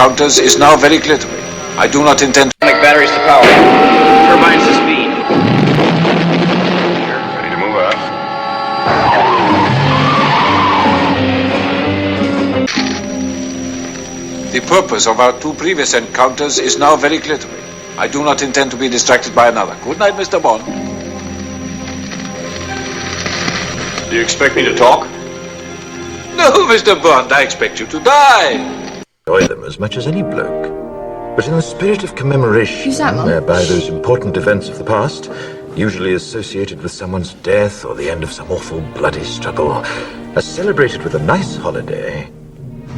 encounters is now very clear to me. I do not intend to make batteries to power. Turbines to speed. Ready to move out. The purpose of our two previous encounters is now very clear to me. I do not intend to be distracted by another. Good night, Mr. Bond. Do you expect me to talk? No, Mr. Bond, I expect you to die. Enjoy them as much as any bloke. But in the spirit of commemoration, Who's that, Mum? whereby those important events of the past, usually associated with someone's death or the end of some awful bloody struggle, are celebrated with a nice holiday,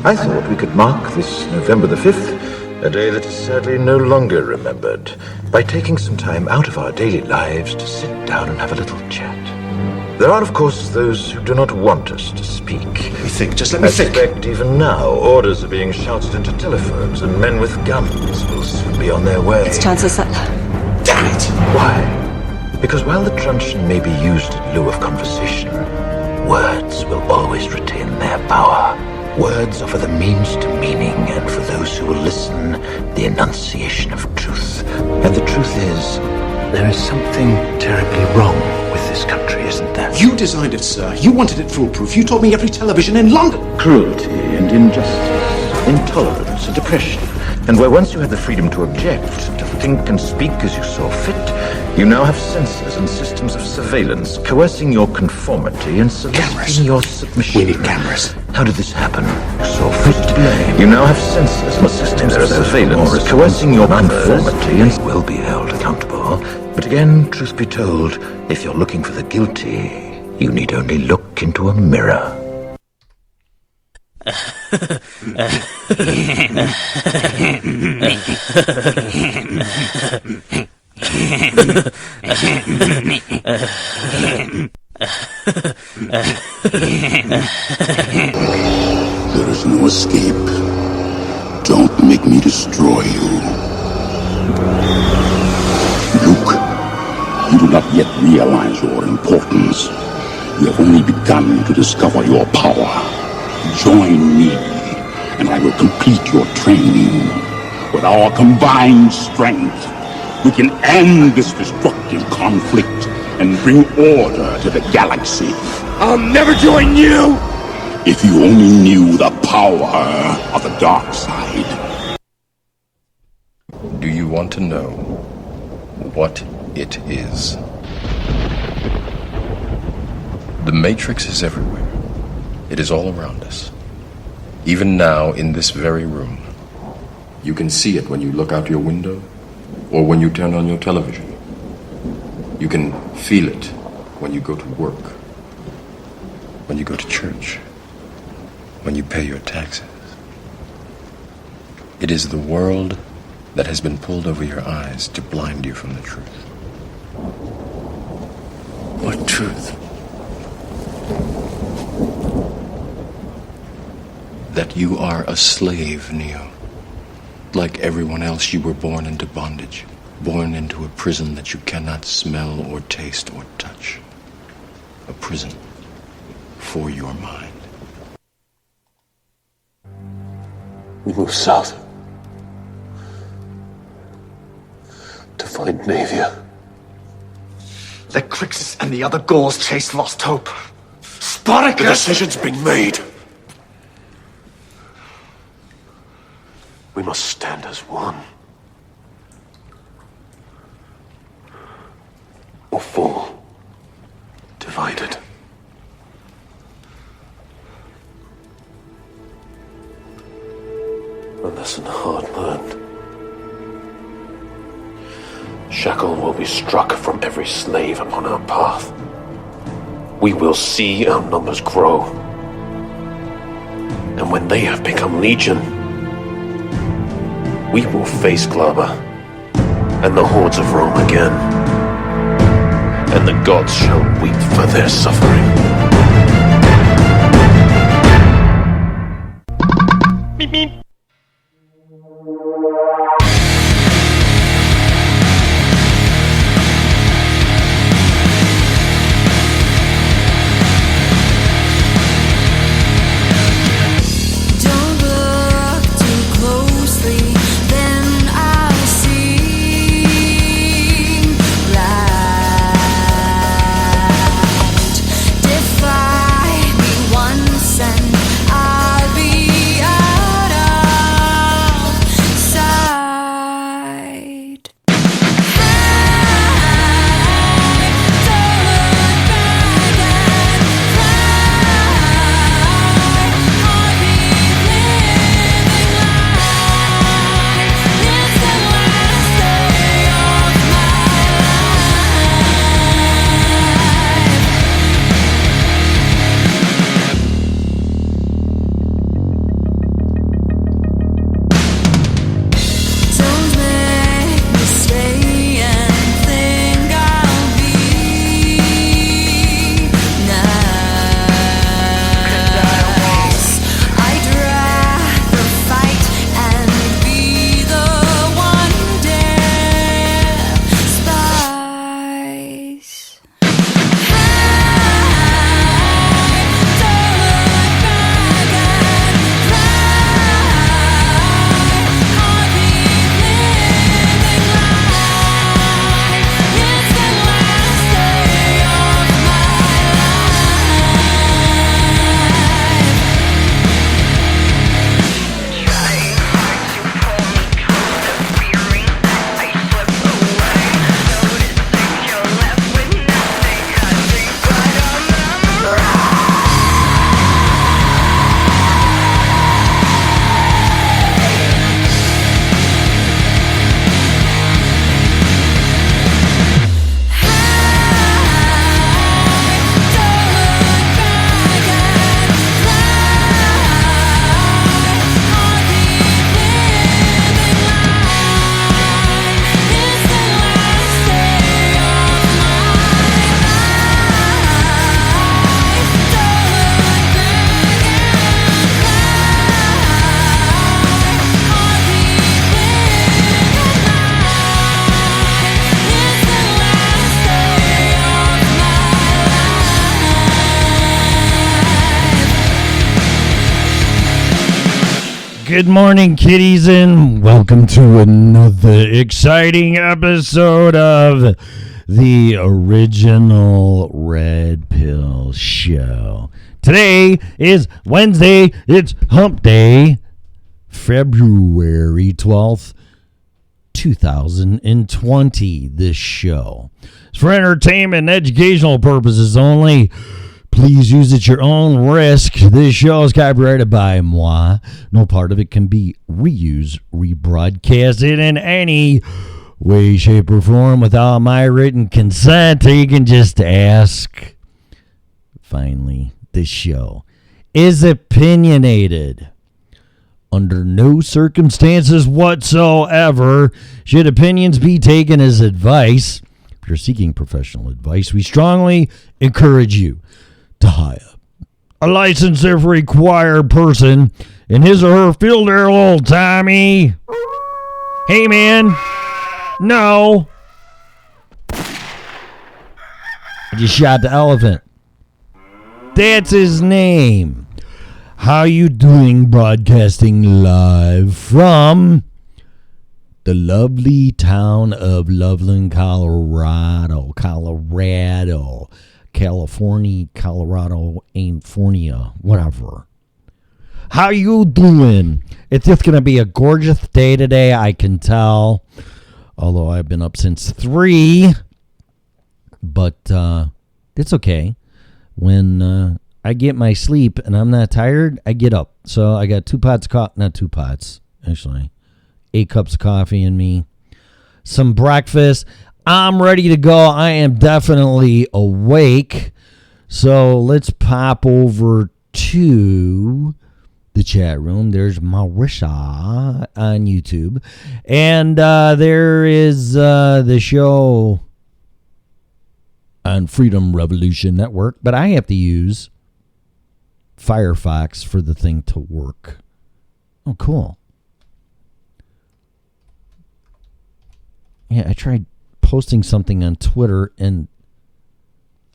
I thought we could mark this November the 5th, a day that is sadly no longer remembered, by taking some time out of our daily lives to sit down and have a little chat. There are, of course, those who do not want us to speak. Let me think, just let me think. I suspect even now orders are being shouted into telephones and men with guns will soon be on their way. It's Chancellor Sutler. Damn it! Why? Because while the truncheon may be used in lieu of conversation, words will always retain their power. Words offer the means to meaning, and for those who will listen, the enunciation of truth. And the truth is, there is something terribly wrong with this country, isn't there? You designed it, sir. You wanted it foolproof. You told me every television in London. Cruelty and injustice, intolerance and oppression. And where once you had the freedom to object, to think and speak as you saw fit, you now have censors and systems of surveillance coercing your conformity and soliciting your submission. We need cameras. How did this happen? You saw fit to blame. You now have censors and systems of surveillance coercing your conformity and will be held accountable. But again, truth be told, if you're looking for the guilty, you need only look into a mirror. There is no escape. Don't make me destroy you. Luke, you do not yet realize your importance. You have only begun to discover your power. Join me, and I will complete your training. With our combined strength, we can end this destructive conflict and bring order to the galaxy. I'll never join you! If you only knew the power of the dark side. Do you want to know what it is? The Matrix is everywhere. It is all around us. Even now, in this very room. You can see it when you look out your window or when you turn on your television. You can feel it when you go to work, when you go to church, when you pay your taxes. It is the world that has been pulled over your eyes to blind you from the truth. What truth? That you are a slave, Neo. Like everyone else, you were born into bondage, born into a prison that you cannot smell or taste or touch. A prison for your mind. We move south to find Navia. Let Crixus and the other Gauls chase lost hope. Spartacus! The decision's been made. We must stand as one. Or fall divided. A lesson hard learned. Shackle will be struck from every slave upon our path. We will see our numbers grow. And when they have become legion, we will face Glaber and the hordes of Rome again. And the gods shall weep for their suffering. Beep, beep. Don't look too close. Good morning, kiddies, and welcome to another exciting episode of the original Red Pill Show. Today is Wednesday. It's Hump Day, February 12th, 2020. This show is for entertainment and educational purposes only. Please use at your own risk. This show is copyrighted by moi. No part of it can be reused, rebroadcasted in any way, shape, or form without my written consent. You can just ask. Finally, this show is opinionated. Under no circumstances whatsoever should opinions be taken as advice. If you're seeking professional advice, we strongly encourage you to hire a licensed if required person in his or her field there, little Tommy. Hey, man. No. I just shot the elephant. That's his name. How you doing? Broadcasting live from the lovely town of Loveland, Colorado. California, whatever. How you doing? It's just going to be a gorgeous day today, I can tell. Although I've been up since 3. But it's okay. When I get my sleep and I'm not tired, I get up. So I got 2 pots of coffee. Not 2 pots, actually. 8 cups of coffee in me. Some breakfast. I'm ready to go. I am definitely awake. So let's pop over to the chat room. There's Marisha on YouTube. And there is the show on Freedom Revolution Network. But I have to use Firefox for the thing to work. Oh, cool. Yeah, I tried posting something on Twitter, and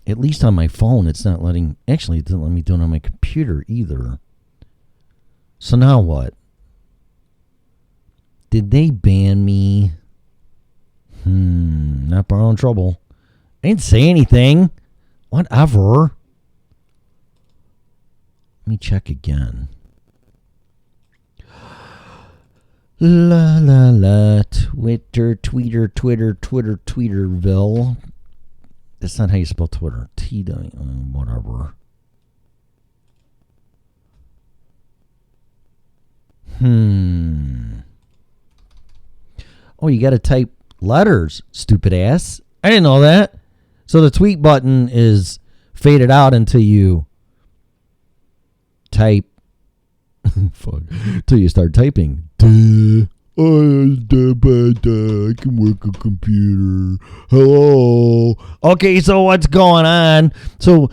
at least on my phone, it's not letting. Actually, it didn't let me do it on my computer either. So now what? Did they ban me? Not borrowing trouble. I didn't say anything. Whatever. Let me check again. La la la, Twitterville. That's not how you spell Twitter. Whatever. Oh, you got to type letters, stupid ass. I didn't know that. So the tweet button is faded out until you type. Fuck. Till you start typing. I can work a computer. Hello. Okay, so what's going on? So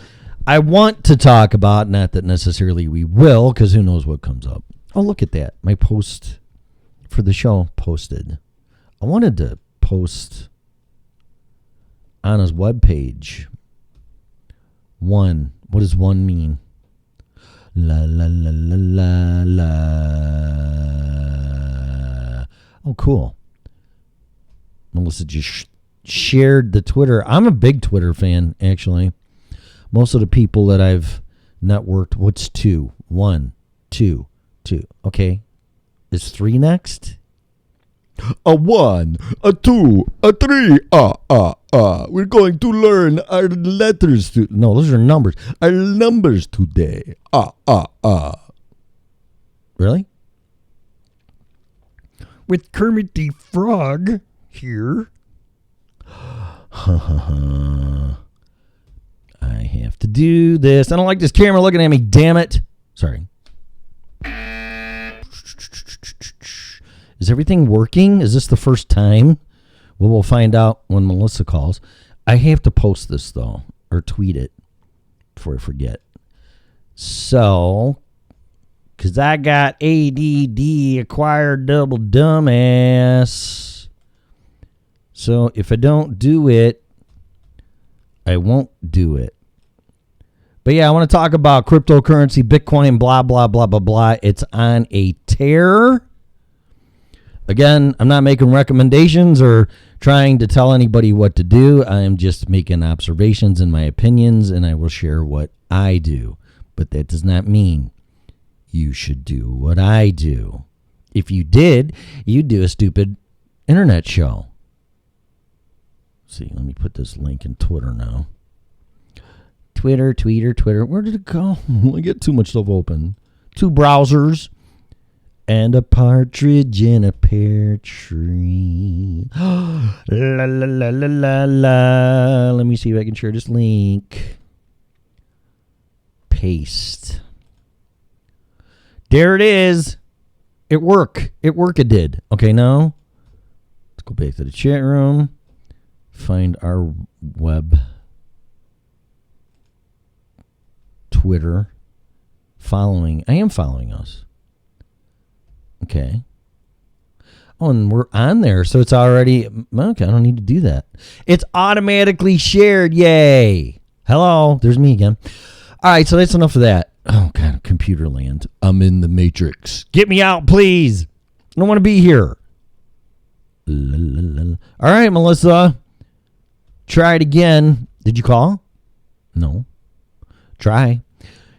I want to talk about, not that necessarily we will, because who knows what comes up. Oh, look at that. My post for the show posted. I wanted to post on his webpage. 1. What does 1 mean? La la la la la la. Oh, cool. Melissa just shared the Twitter. I'm a big Twitter fan, actually. Most of the people that I've networked, what's 2? 1, 2, 2. Okay. Is 3 next? A 1, a 2, a 3. We're going to learn our letters. No, those are numbers. Our numbers today. Really? With Kermit the Frog here. I have to do this. I don't like this camera looking at me, damn it. Sorry. Is everything working? Is this the first time? Well, we'll find out when Melissa calls. I have to post this, though, or tweet it before I forget. So, because I got ADD, acquired double dumbass. So, if I don't do it, I won't do it. But yeah, I want to talk about cryptocurrency, Bitcoin, blah, blah, blah, blah, blah. It's on a tear. Again, I'm not making recommendations or trying to tell anybody what to do. I am just making observations and my opinions, and I will share what I do. But that does not mean you should do what I do. If you did, you'd do a stupid internet show. Let's see, let me put this link in Twitter now. Twitter. Where did it go? I get too much stuff open. 2 browsers. And a partridge in a pear tree. La la la la la la. Let me see if I can share this link. Paste. There it is. It worked. It did. Okay, now let's go back to the chat room. Find our web. Twitter. Following. I am following us. Okay. Oh, and we're on there, so it's already... Okay, I don't need to do that. It's automatically shared. Yay. Hello. There's me again. All right, so that's enough of that. Oh, God, computer land. I'm in the Matrix. Get me out, please. I don't want to be here. All right, Melissa. Try it again. Did you call? No. Try.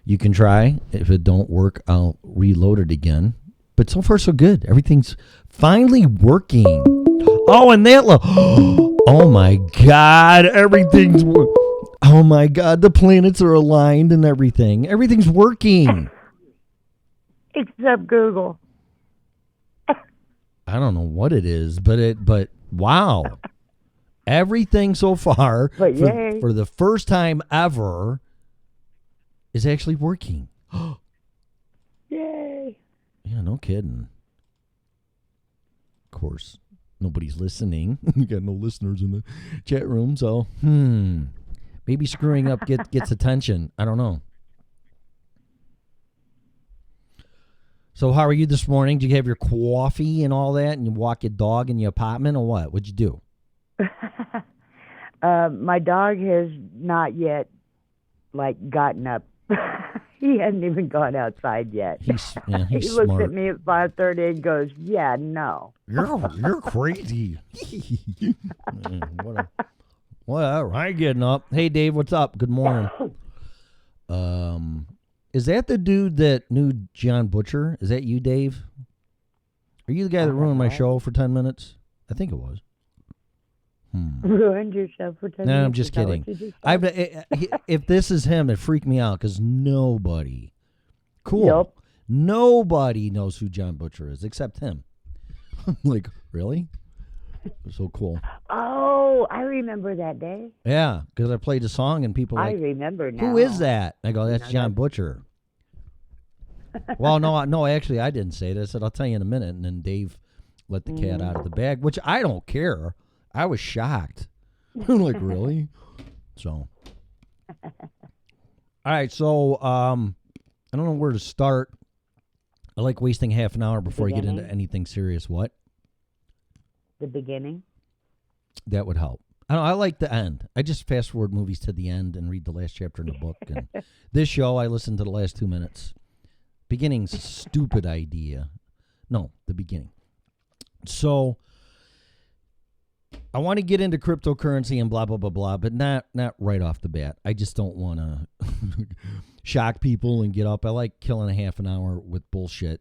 You can try. If it don't work, I'll reload it again. But so far, so good. Everything's finally working. Oh, and that... Oh, my God. Everything's... Oh, my God. The planets are aligned and everything. Everything's working. Except Google. I don't know what it is, but wow. Everything so far, for the first time ever, is actually working. Yay. Yeah, no kidding. Of course, nobody's listening. We got no listeners in the chat room, so maybe screwing up gets attention. I don't know. So how are you this morning? Did you have your coffee and all that, and you walk your dog in your apartment, or what? What'd you do? My dog has not yet, gotten up. He hasn't even gone outside yet. He's he smart. looks at me at 5:30 and goes, "Yeah, no." You're crazy. Whatever. I ain't getting up. Hey, Dave, what's up? Good morning. Is that the dude that knew John Butcher? Is that you, Dave? Are you the guy that ruined my show for 10 minutes? I think it was. Ruined your show for 10 minutes? No, I'm just kidding. If this is him, it freaked me out because nobody, nobody knows who John Butcher is except him. Like, really? So cool. Oh, I remember that day. Yeah, because I played a song and people I remember now. Who is that? I go, that's John Butcher. Well, no, actually, I didn't say this. I said, I'll tell you in a minute. And then Dave let the cat out of the bag, which I don't care. I was shocked. I'm like, really? So, all right. So, I don't know where to start. I like wasting half an hour before I get into anything serious. What? The beginning. That would help. I like the end. I just fast forward movies to the end and read the last chapter in the book. And this show, I listened to the last 2 minutes. Beginning's a stupid idea. No, the beginning. So I want to get into cryptocurrency and blah, blah, blah, blah, but not right off the bat. I just don't want to shock people and get up. I like killing a half an hour with bullshit.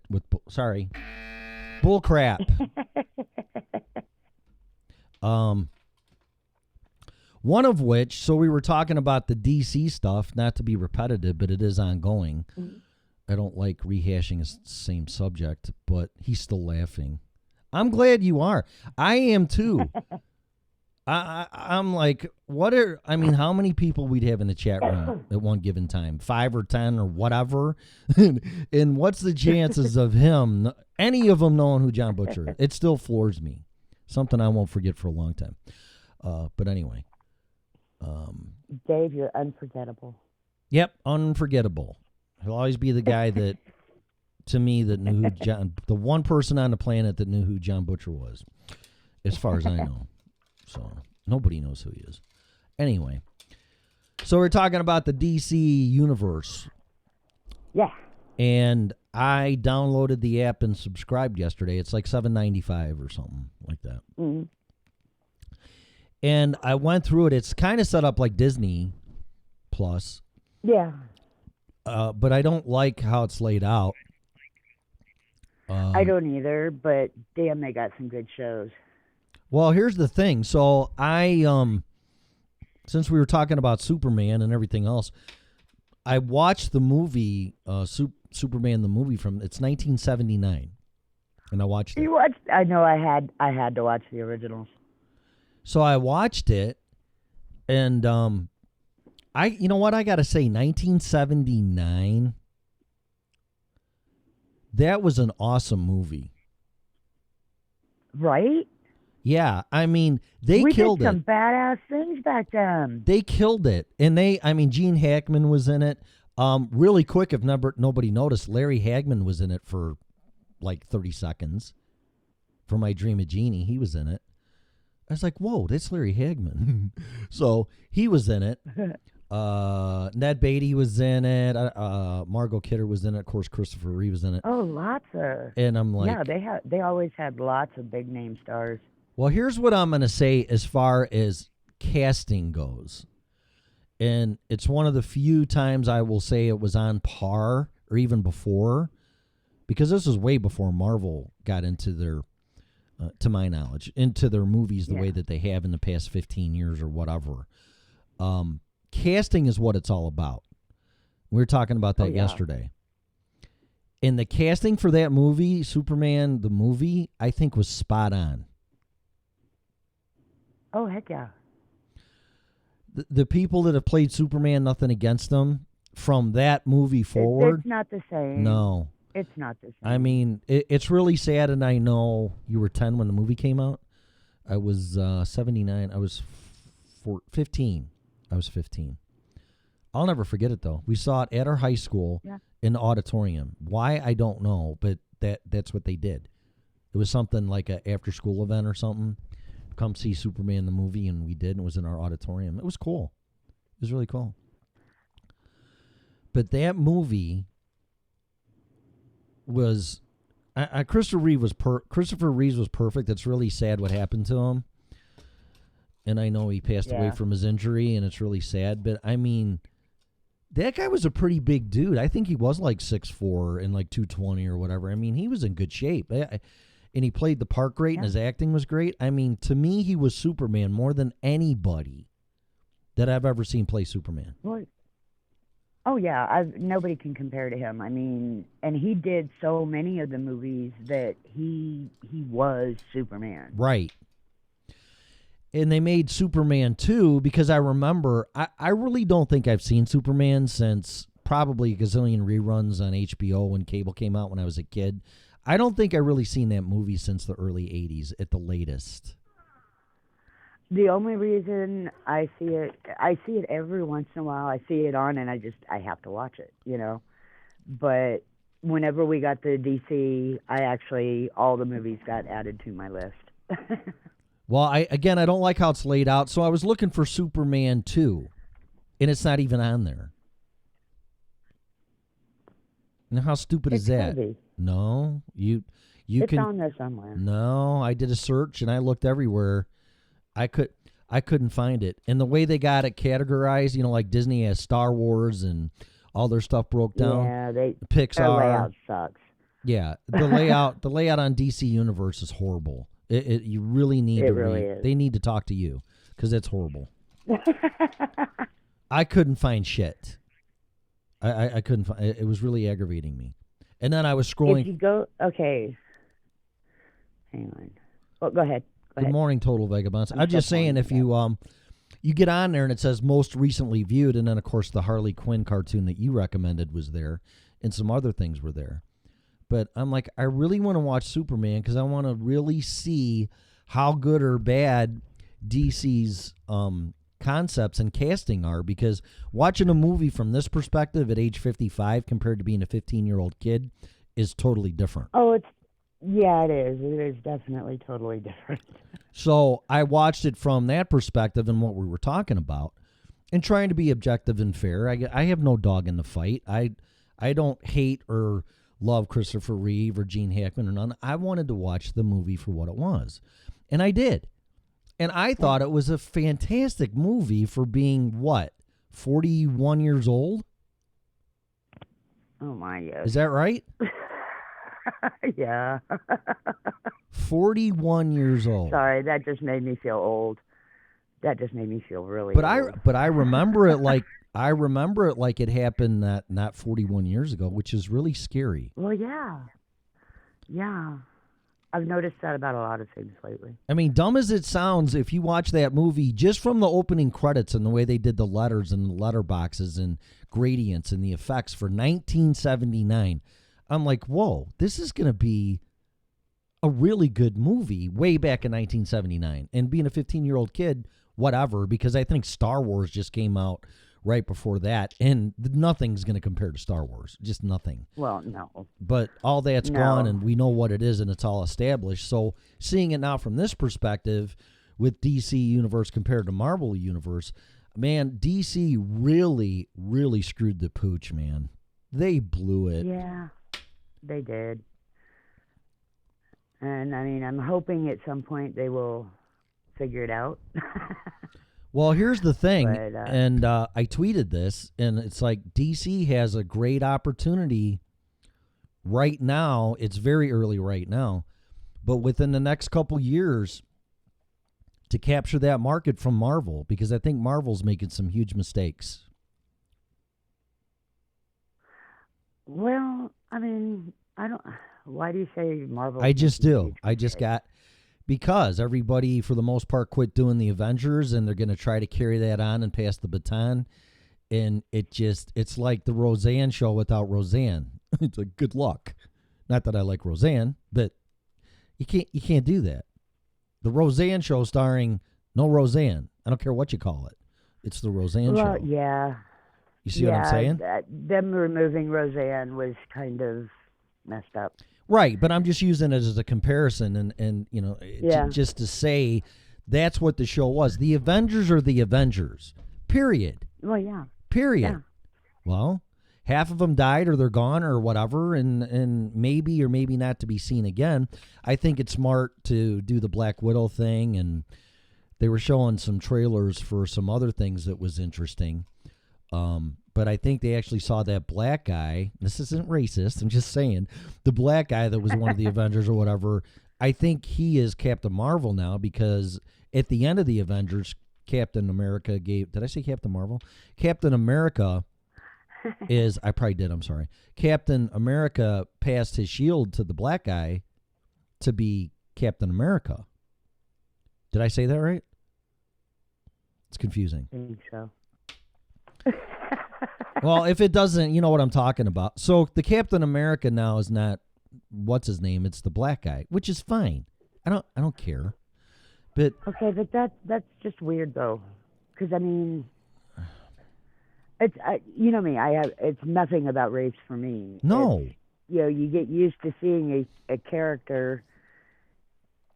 Bull crap. One of which, so we were talking about the DC stuff, not to be repetitive, but it is ongoing. I don't like rehashing the same subject, but he's still laughing. I'm glad you are. I am too. I'm like, how many people we'd have in the chat room at one given time? 5 or 10 or whatever? And what's the chances of any of them knowing who John Butcher is? It still floors me. Something I won't forget for a long time. But anyway. Dave, you're unforgettable. Yep, unforgettable. He'll always be the guy that, to me, that knew who the one person on the planet that knew who John Butcher was, as far as I know. So nobody knows who he is. Anyway, so we're talking about the DC universe. Yeah. And I downloaded the app and subscribed yesterday. It's like $7.95 or something like that. Mm. And I went through it. It's kind of set up like Disney Plus. Yeah. But I don't like how it's laid out. I don't either, but damn, they got some good shows. Well, here's the thing. So I, since we were talking about Superman and everything else, I watched the movie, Superman the movie it's 1979, and I watched it. You watched? I know. I had to watch the originals. So I watched it, and you know what I got to say, 1979. That was an awesome movie. Right? Yeah, I mean, they killed did some it. badass things back then. They killed it. And Gene Hackman was in it. Really quick, if nobody noticed, Larry Hagman was in it for like 30 seconds. For My Dream of Jeannie, he was in it. I was like, whoa, that's Larry Hagman. So he was in it. Ned Beatty was in it. Margot Kidder was in it. Of course, Christopher Reeve was in it. Oh, lots of. And I'm like, yeah, they always had lots of big name stars. Well, here's what I'm going to say as far as casting goes. And it's one of the few times I will say it was on par or even before, because this was way before Marvel got into their, to my knowledge, into their movies the way that they have in the past 15 years or whatever. Casting is what it's all about. We were talking about that yesterday. And the casting for that movie, Superman, the movie, I think was spot on. Oh, heck yeah. The people that have played Superman, nothing against them, from that movie forward. It's not the same. No. It's not the same. I mean, it's really sad, and I know you were 10 when the movie came out. I was 79. I was 15. I was 15. I'll never forget it, though. We saw it at our high school in the auditorium. Why, I don't know, but that's what they did. It was something like an after-school event or something. Come see Superman the movie, and we did, and it was in our auditorium. It was cool. It was really cool. But that movie was Christopher Reeve was perfect. It's really sad what happened to him, and I know he passed away from his injury, and it's really sad. But I mean, that guy was a pretty big dude. I think he was like 6'4" and like 220 or whatever. I mean, he was in good shape. And he played the part great, and his acting was great. I mean, to me, he was Superman more than anybody that I've ever seen play Superman. Well, oh, yeah. Nobody can compare to him. I mean, and he did so many of the movies that he was Superman. Right. And they made Superman 2 because I remember, I really don't think I've seen Superman since probably a gazillion reruns on HBO when cable came out when I was a kid. I don't think I really seen that movie since the early 80s at the latest. The only reason I see it every once in a while. I see it on and I have to watch it, you know. But whenever we got the DC, all the movies got added to my list. Well, I don't like how it's laid out. So I was looking for Superman 2, and it's not even on there. Now, how stupid is that? Heavy. No, it's on there somewhere. No, I did a search and I looked everywhere. I couldn't find it. And the way they got it categorized, you know, like Disney has Star Wars and all their stuff broke down. Yeah, Pixar. Their layout sucks. Yeah, the layout on DC Universe is horrible. You really need to really read. is. They need to talk to you because it's horrible. I couldn't find shit. I couldn't find it. Was really aggravating me. And then I was scrolling. If you go, okay. Hang on. Oh, go ahead. Good morning, Total Vagabonds. I'm just saying, if you get on there and it says most recently viewed, and then of course the Harley Quinn cartoon that you recommended was there, and some other things were there. But I'm like, I really want to watch Superman because I want to really see how good or bad DC's concepts and casting are, because watching a movie from this perspective at age 55 compared to being a 15-year-old kid is totally different. Oh, it is. It is definitely totally different. So I watched it from that perspective and what we were talking about, and trying to be objective and fair. I have no dog in the fight. I don't hate or love Christopher Reeve or Gene Hackman or none. I wanted to watch the movie for what it was. And I did. And I thought it was a fantastic movie for being, what, 41 years old? Oh, my, yes. Is that right? Yeah. 41 years old. Sorry, that just made me feel old. That just made me feel really But old. I remember it like it happened not 41 years ago, which is really scary. Well, yeah. Yeah. I've noticed that about a lot of things lately. I mean, dumb as it sounds, if you watch that movie, just from the opening credits and the way they did the letters and the letter boxes and gradients and the effects for 1979, I'm like, whoa, this is going to be a really good movie way back in 1979. And being a 15-year-old kid, whatever, because I think Star Wars just came out right before that, and nothing's going to compare to Star Wars, just nothing. Well, no. But all that's gone, and we know what it is, and it's all established. So seeing it now from this perspective with DC Universe compared to Marvel Universe, man, DC really, really screwed the pooch, man. They blew it. Yeah, they did. And, I mean, I'm hoping at some point they will figure it out. Well, here's the thing, But, and I tweeted this, and it's like DC has a great opportunity right now. It's very early right now, but within the next couple years to capture that market from Marvel, because I think Marvel's making some huge mistakes. Well, I mean, I don't... Why do you say Marvel? I just do. I just got... Because everybody, for the most part, quit doing the Avengers, and they're going to try to carry that on and pass the baton. And it's like the Roseanne show without Roseanne. It's like, good luck. Not that I like Roseanne, but you can't do that. The Roseanne show starring no Roseanne. I don't care what you call it. It's the Roseanne show. Yeah. You see what I'm saying? Them removing Roseanne was kind of messed up. Right, but I'm just using it as a comparison and you know, just to say that's what the show was. The Avengers are the Avengers, period. Well, yeah. Period. Yeah. Well, half of them died or they're gone or whatever, and maybe or maybe not to be seen again. I think it's smart to do the Black Widow thing, and they were showing some trailers for some other things that was interesting. But I think they actually saw that black guy. This isn't racist. I'm just saying the black guy that was one of the Avengers or whatever. I think he is Captain Marvel now, because at the end of the Avengers, Captain America gave. Did I say Captain Marvel? Captain America is. I probably did. I'm sorry. Captain America passed his shield to the black guy to be Captain America. Did I say that right? It's confusing. I think so. Well, if it doesn't, you know what I'm talking about. So the Captain America now is not what's his name? It's the black guy, which is fine. I don't care. But okay, but that's just weird though, because I mean, it's you know me. It's nothing about race for me. No. It's, you know, you get used to seeing a character.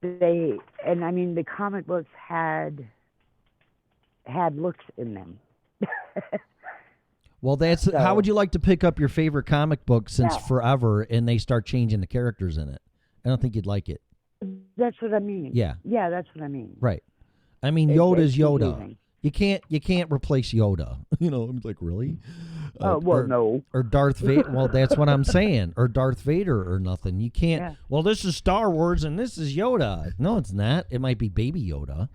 And I mean, the comic books had looks in them. Well, that's So- how would you like to pick up your favorite comic book since forever, and they start changing the characters in it? I don't think you'd like it. That's what I mean. Yeah. Yeah, that's what I mean. Right. I mean, It's Yoda's Yoda. confusing. You can't replace Yoda. You know, I'm like, really? No. Or Darth Vader. Well, that's what I'm saying. Or Darth Vader or nothing. You can't. Yeah. Well, this is Star Wars and this is Yoda. No, it's not. It might be Baby Yoda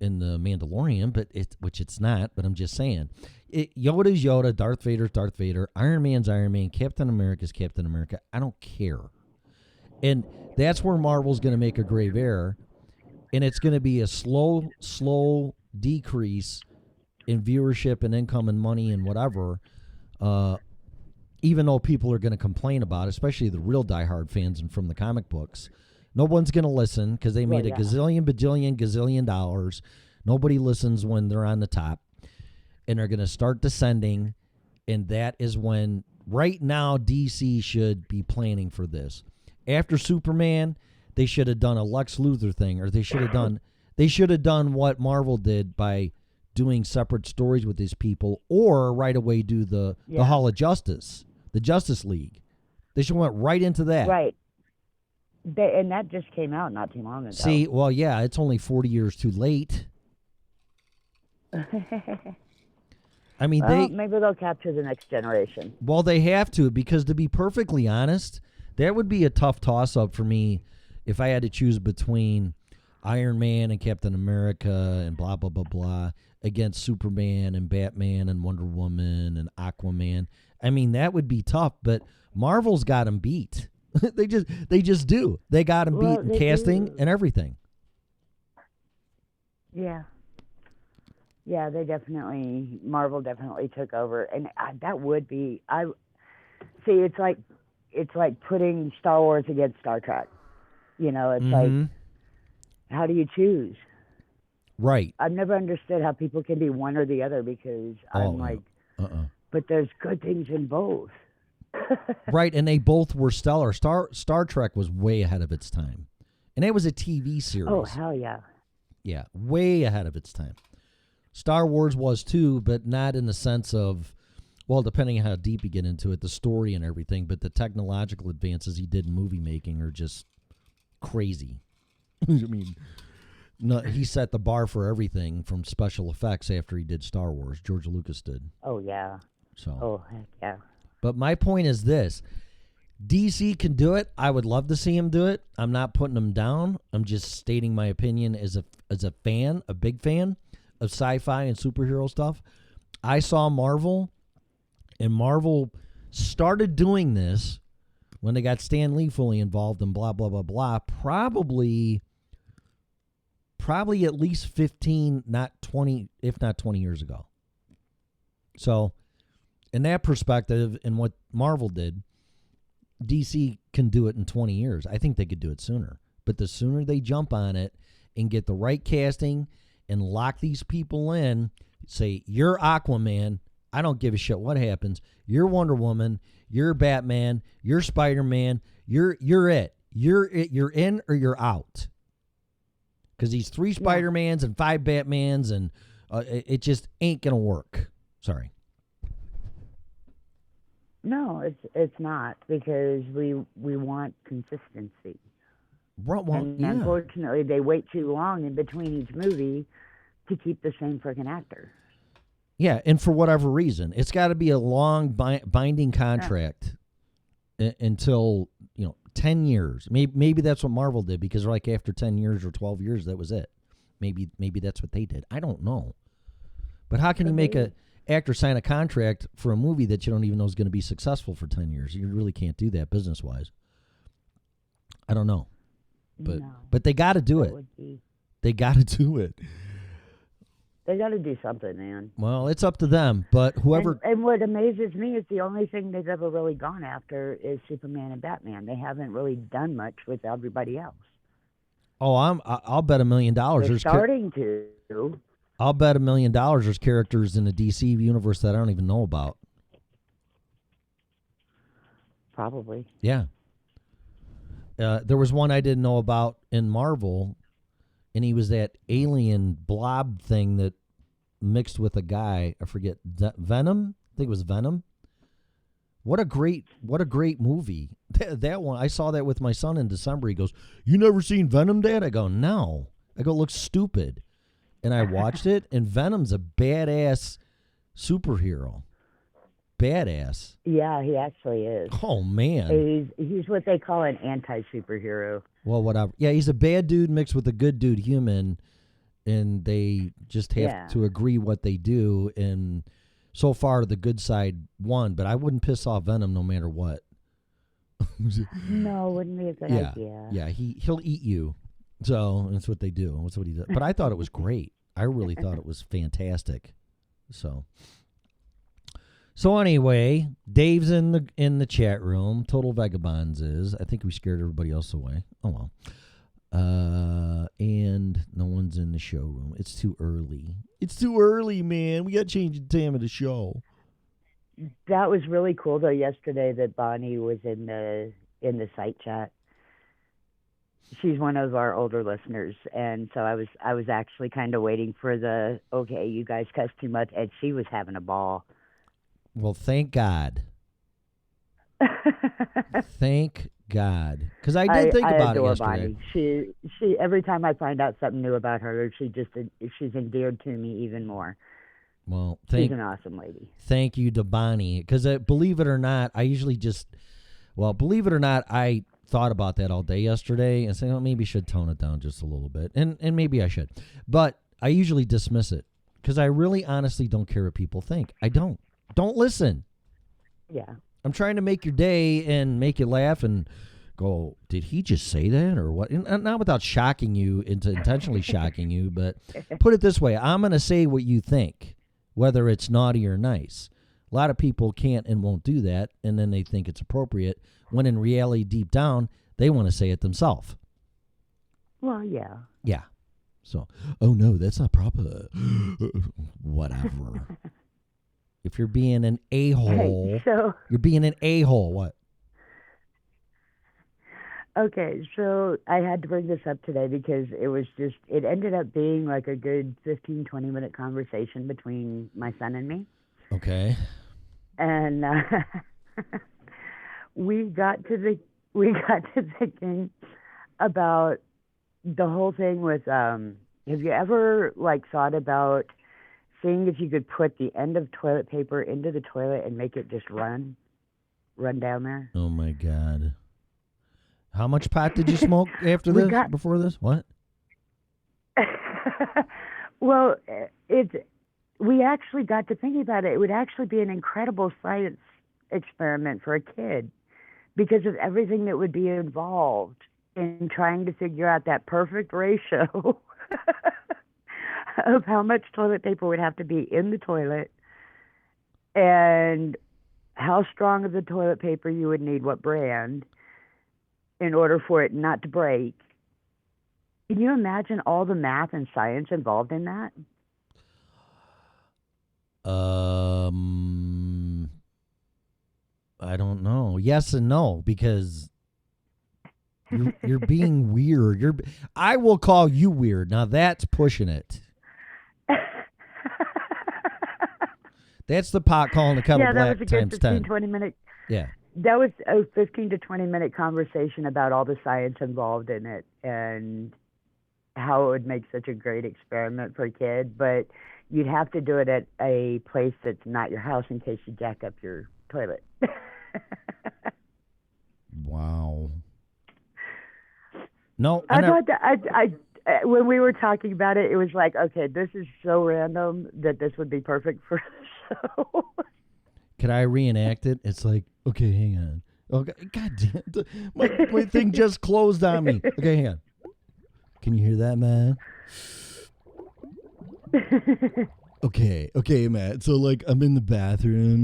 in the Mandalorian, but which it's not. But I'm just saying, Yoda's Yoda. Darth Vader's Darth Vader. Iron Man's Iron Man. Captain America's Captain America. I don't care. And that's where Marvel's going to make a grave error, and it's going to be a slow decrease in viewership and income and money and whatever, even though people are going to complain about it, especially the real diehard fans and from the comic books. No one's going to listen because they made a gazillion dollars. Nobody listens when they're on the top, and they're going to start descending, and that is when, right now, DC should be planning for this. After Superman, they should have done a Lex Luthor thing, or they should have done what Marvel did by doing separate stories with these people, or right away do the Hall of Justice, the Justice League. They should have went right into that. Right. And that just came out not too long ago. See, well, yeah, it's only 40 years too late. I mean, maybe they'll capture the next generation. Well, they have to, because to be perfectly honest, that would be a tough toss-up for me if I had to choose between Iron Man and Captain America and blah, blah, blah, blah, against Superman and Batman and Wonder Woman and Aquaman. I mean, that would be tough, but Marvel's got them beat. They just do. They got them beat in casting and everything. Yeah. Yeah, Marvel definitely took over, and that would be. It's like putting Star Wars against Star Trek. You know, it's like, how do you choose? Right. I've never understood how people can be one or the other, because I'm like, but there's good things in both. Right, and they both were stellar. Star Trek was way ahead of its time, and it was a TV series. Oh, hell yeah. Yeah, way ahead of its time. Star Wars was too, but not in the sense of, well, depending on how deep you get into it, the story and everything, but the technological advances he did in movie making are just crazy. I mean, no, he set the bar for everything from special effects after he did Star Wars. George Lucas did. Oh, yeah. So. Oh, heck yeah. But my point is this. DC can do it. I would love to see him do it. I'm not putting him down. I'm just stating my opinion as a fan, a big fan of sci-fi and superhero stuff. I saw Marvel, and Marvel started doing this when they got Stan Lee fully involved and blah, blah, blah, blah, probably at least 15, not 20, if not 20 years ago. So in that perspective, and what Marvel did, DC can do it in 20 years. I think they could do it sooner. But the sooner they jump on it and get the right casting and lock these people in, say, you're Aquaman, I don't give a shit what happens. You're Wonder Woman, you're Batman, you're Spider-Man, you're it. You're in or you're out. Because these 3 Spider-Mans and 5 Batmans, and it just ain't going to work. Sorry. No, it's not, because we want consistency. Well, and unfortunately, they wait too long in between each movie to keep the same freaking actor. Yeah, and for whatever reason, it's got to be a long binding contract until 10 years. Maybe that's what Marvel did, because like after 10 years or 12 years, that was it. Maybe that's what they did. I don't know. But how can you make a actor sign a contract for a movie that you don't even know is going to be successful for 10 years? You really can't do that business-wise. I don't know. But they got to do it. They got to do it. They got to do something, man. Well, it's up to them, but whoever... And what amazes me is the only thing they've ever really gone after is Superman and Batman. They haven't really done much with everybody else. Oh, I'll bet $1 million. They're starting to. I'll bet $1 million there's characters in the DC universe that I don't even know about. Probably. Yeah. There was one I didn't know about in Marvel, and he was that alien blob thing that mixed with a guy. I forget. Venom? I think it was Venom. What a great movie. That one, I saw that with my son in December. He goes, "You never seen Venom, Dad?" I go, "No." I go, "It looks stupid." And I watched it, and Venom's a badass superhero. Badass. Yeah, he actually is. Oh, man. He's what they call an anti-superhero. Well, whatever. Yeah, he's a bad dude mixed with a good dude human, and they just have to agree what they do, and so far the good side won, but I wouldn't piss off Venom no matter what. No, wouldn't be a good idea. Yeah, he'll eat you. So that's what they do. That's what he does. But I thought it was great. I really thought it was fantastic. So anyway, Dave's in the chat room. Total Vagabonds is. I think we scared everybody else away. Oh well. And no one's in the showroom. It's too early. It's too early, man. We got to change the time of the show. That was really cool though. Yesterday, that Bonnie was in the site chat. She's one of our older listeners, and so I was actually kind of waiting for the okay, you guys cuss too much, and she was having a ball. Well, thank God. Thank God, because I did think about it adore yesterday. Bonnie. She. Every time I find out something new about her, she's endeared to me even more. Well, She's an awesome lady. Thank you to Bonnie, because believe it or not, I usually believe it or not, I thought about that all day yesterday and said, maybe I should tone it down just a little bit, and maybe I should, but I usually dismiss it because I really honestly don't care what people think. I don't listen. Yeah. I'm trying to make your day and make you laugh and go, did he just say that or what? And not without shocking you into intentionally shocking you, but put it this way. I'm going to say what you think, whether it's naughty or nice. A lot of people can't and won't do that, and then they think it's appropriate, when in reality, deep down, they want to say it themselves. Well, yeah. Yeah. So, oh, no, that's not proper. Whatever. If you're being an a-hole, you're being an a-hole. What? Okay, so I had to bring this up today because it ended up being like a good 15, 20-minute conversation between my son and me. Okay. And we got to thinking about the whole thing with, have you ever thought about seeing if you could put the end of toilet paper into the toilet and make it just run down there? Oh my God. How much pot did you smoke before this? What? Well, we actually got to thinking about it. It would actually be an incredible science experiment for a kid because of everything that would be involved in trying to figure out that perfect ratio of how much toilet paper would have to be in the toilet and how strong of the toilet paper you would need, what brand, in order for it not to break. Can you imagine all the math and science involved in that? I don't know. Yes and no, because you're being weird. I will call you weird. Now that's pushing it. That's the pot calling the kettle black times 10. 20 minute. Yeah. That was a 15 to 20-minute conversation about all the science involved in it and how it would make such a great experiment for a kid. But you'd have to do it at a place that's not your house in case you jack up your toilet. Wow. No, I thought that when we were talking about it, it was like, okay, this is so random that this would be perfect for the show. Could I reenact it? It's like, okay, hang on. Oh, God damn it. My thing just closed on me. Okay, hang on. Can you hear that, man? Okay, Matt. So, I'm in the bathroom,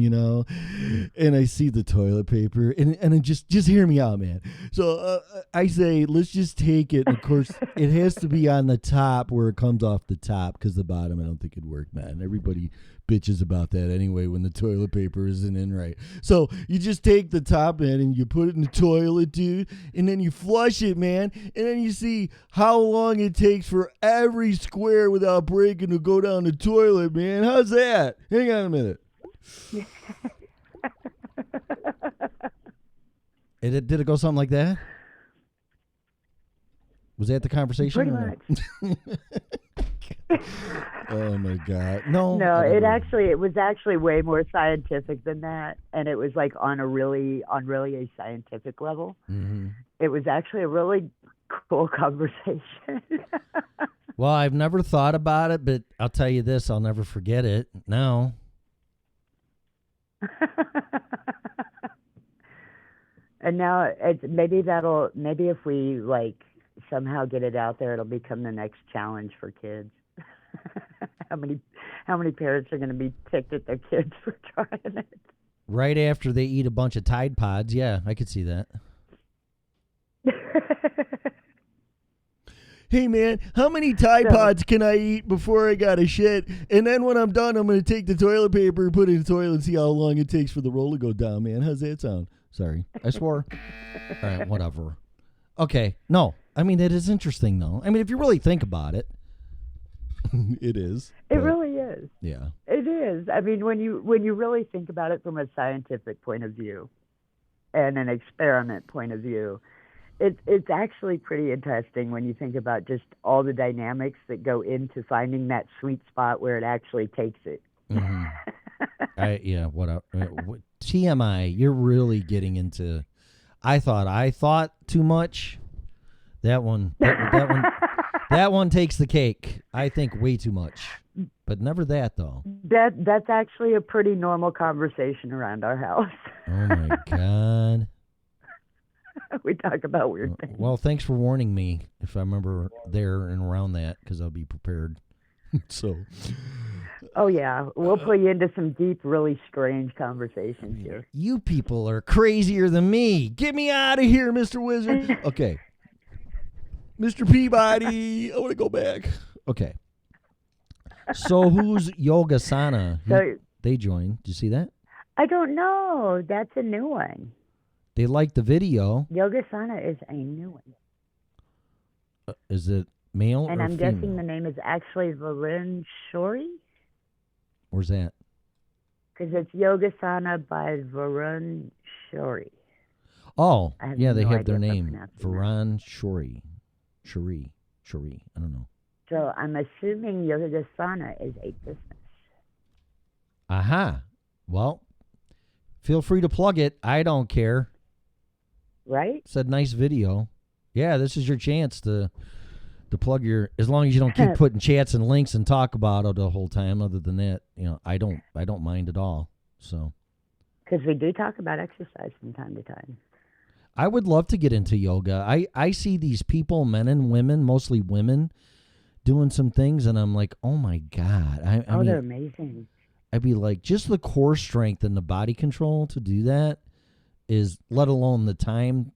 and I see the toilet paper, and I just hear me out, man. So, I say, let's just take it. And of course, it has to be on the top where it comes off the top, because the bottom, I don't think it'd work, man. Everybody bitches about that anyway when the toilet paper isn't in right. So, you just take the top end and you put it in the toilet, dude, and then you flush it, man, and then you see how long it takes for every square without breaking to go down the toilet, man. How's that? Hang on a minute. Did it go something like that? Was that the conversation? Pretty much. Oh my God! No, it was actually way more scientific than that, and it was on really a scientific level. Mm-hmm. It was actually a really cool conversation. Well, I've never thought about it, but I'll tell you this: I'll never forget it. No. And now maybe if we somehow get it out there, it'll become the next challenge for kids. How many parents are going to be ticked at their kids for trying it? Right after they eat a bunch of Tide Pods, yeah, I could see that. Hey man, how many Tide Pods can I eat before I got a shit? And then when I'm done, I'm going to take the toilet paper, put it in the toilet, and see how long it takes for the roll to go down, man. How's that sound? Sorry, I swore. All right, whatever. Okay, no. I mean, it is interesting, though. I mean, if you really think about it, it is. It really is. Yeah. It is. I mean, when you really think about it from a scientific point of view, and an experiment point of view. It's actually pretty interesting when you think about just all the dynamics that go into finding that sweet spot where it actually takes it. Mm-hmm. TMI, you're really getting into. I thought too much. That one takes the cake. I think way too much, but never that though. That's actually a pretty normal conversation around our house. Oh my God. We talk about weird things. Well, thanks for warning me if I remember there and around that, because I'll be prepared. So. Oh yeah, we'll put you into some deep, really strange conversations here. You people are crazier than me. Get me out of here, Mr. Wizard. Okay. Mr. Peabody, I want to go back. Okay. So who's Yoga Sana? They joined. Did you see that? I don't know. That's a new one. They liked the video. Yoga Sana is a new one. Is it male and or I'm female? guessing the name is actually Varun Shori. Where's that? Because it's Yoga Sana by Varun Shori. Oh, yeah, they no have their idea if I'm name. pronouncing Varun Shori. Shori. I don't know. So I'm assuming Yoga Sana is a business. Aha. Well, feel free to plug it. I don't care. Right? Said nice video. Yeah, this is your chance to plug your. As long as you don't keep putting chats and links and talk about it the whole time. Other than that, I don't mind at all. So. Because we do talk about exercise from time to time. I would love to get into yoga. I see these people, men and women, mostly women, doing some things, and I'm like, oh my God. I mean, they're amazing. I'd be like, just the core strength and the body control to do that is, let alone the time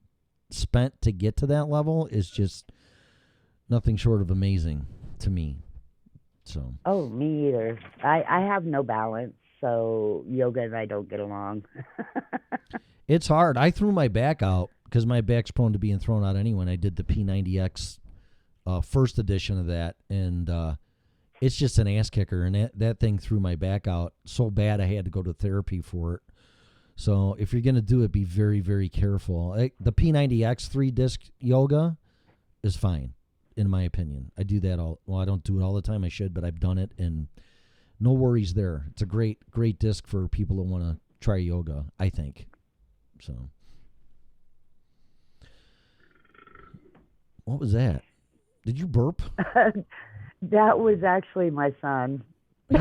spent to get to that level, is just nothing short of amazing to me. So. Oh, me either. I have no balance, so yoga and I don't get along. It's hard. I threw my back out because my back's prone to being thrown out anyway. And I did the P90X first edition of that, and it's just an ass kicker. And that thing threw my back out so bad I had to go to therapy for it. So if you're going to do it, be very, very careful. The P90X 3-disc yoga is fine, in my opinion. I do that I don't do it all the time. I should, but I've done it, and no worries there. It's a great, great disc for people that want to try yoga, I think. So, what was that? Did you burp? That was actually my son. He